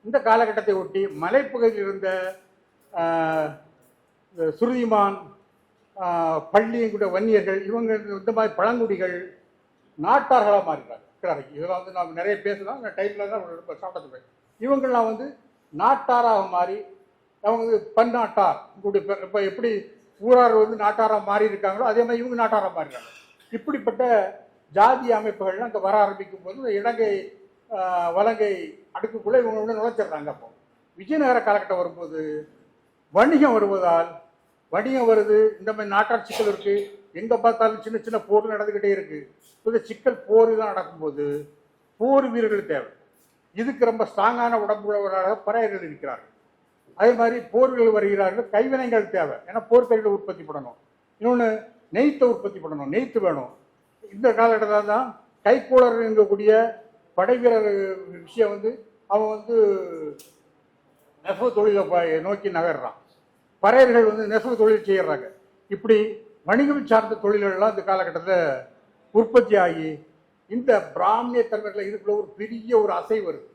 இந்த காலகட்டத்தை ஒட்டி மலைப்பகுதியில் இருந்த சுருதிமான், பள்ளியங்குட வன்னியர்கள், இவங்க இந்த மாதிரி பழங்குடிகள் நாட்டார்களாக மாறிடுறாங்க. இதெல்லாம் வந்து நாம் நிறைய பேசலாம், அந்த டைமில் தான் சாப்பிட்டு இவங்கெல்லாம் வந்து நாட்டாராக மாறி அவங்க வந்து பன்னாட்டார். இப்போ எப்படி ஊரார் வந்து நாட்டாராக மாறி இருக்காங்களோ அதே மாதிரி இவங்க நாட்டாராக மாறிடுறாங்க. இப்படிப்பட்ட ஜாதி அமைப்புகள்லாம் அங்கே வர ஆரம்பிக்கும் போது இந்த இலங்கை வலங்கை அடுக்குக்குள்ளே இவங்க வந்து நுழைச்சிடுறாங்க. அப்போ விஜயநகர காலகட்டம் வரும்போது வணிகம் வருவதால் வணிகம் வருது, இந்த மாதிரி நாட்டார் சிக்கல் இருக்கு, எங்கே பார்த்தாலும் சின்ன சின்ன போர் நடந்துக்கிட்டே இருக்கு. இந்த சிக்கல் போர் தான் நடக்கும்போது போர் வீரர்கள் தேவை. இதுக்கு ரொம்ப ஸ்ட்ராங்கான உடம்புள்ளவராக பறையர்கள் இருக்கிறார்கள். அதே மாதிரி போர்கள் வருகிறார்கள், கைவினைகள் தேவை. ஏன்னா போர்க்கருவிகளை உற்பத்தி பண்ணணும். இன்னொன்று நெய்த்தை உற்பத்தி பண்ணணும், நெய்த்து வேணும். இந்த காலகட்டத்தில் தான் கைக்கூளர் இருக்கக்கூடிய படை வீரர் விஷயம் வந்து அவன் வந்து நெசவு தொழிலை நோக்கி நகர்றான். பறையர்கள் வந்து நெசவு தொழில் செய்யறாங்க. இப்படி வணிகம் சார்ந்த தொழில்கள்லாம் இந்த காலகட்டத்தில் உற்பத்தி ஆகி இந்த பிராமணிய தலைவர்கள் இதுக்குள்ள ஒரு பெரிய ஒரு அசை வருது.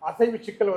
அசைவு சிக்கல்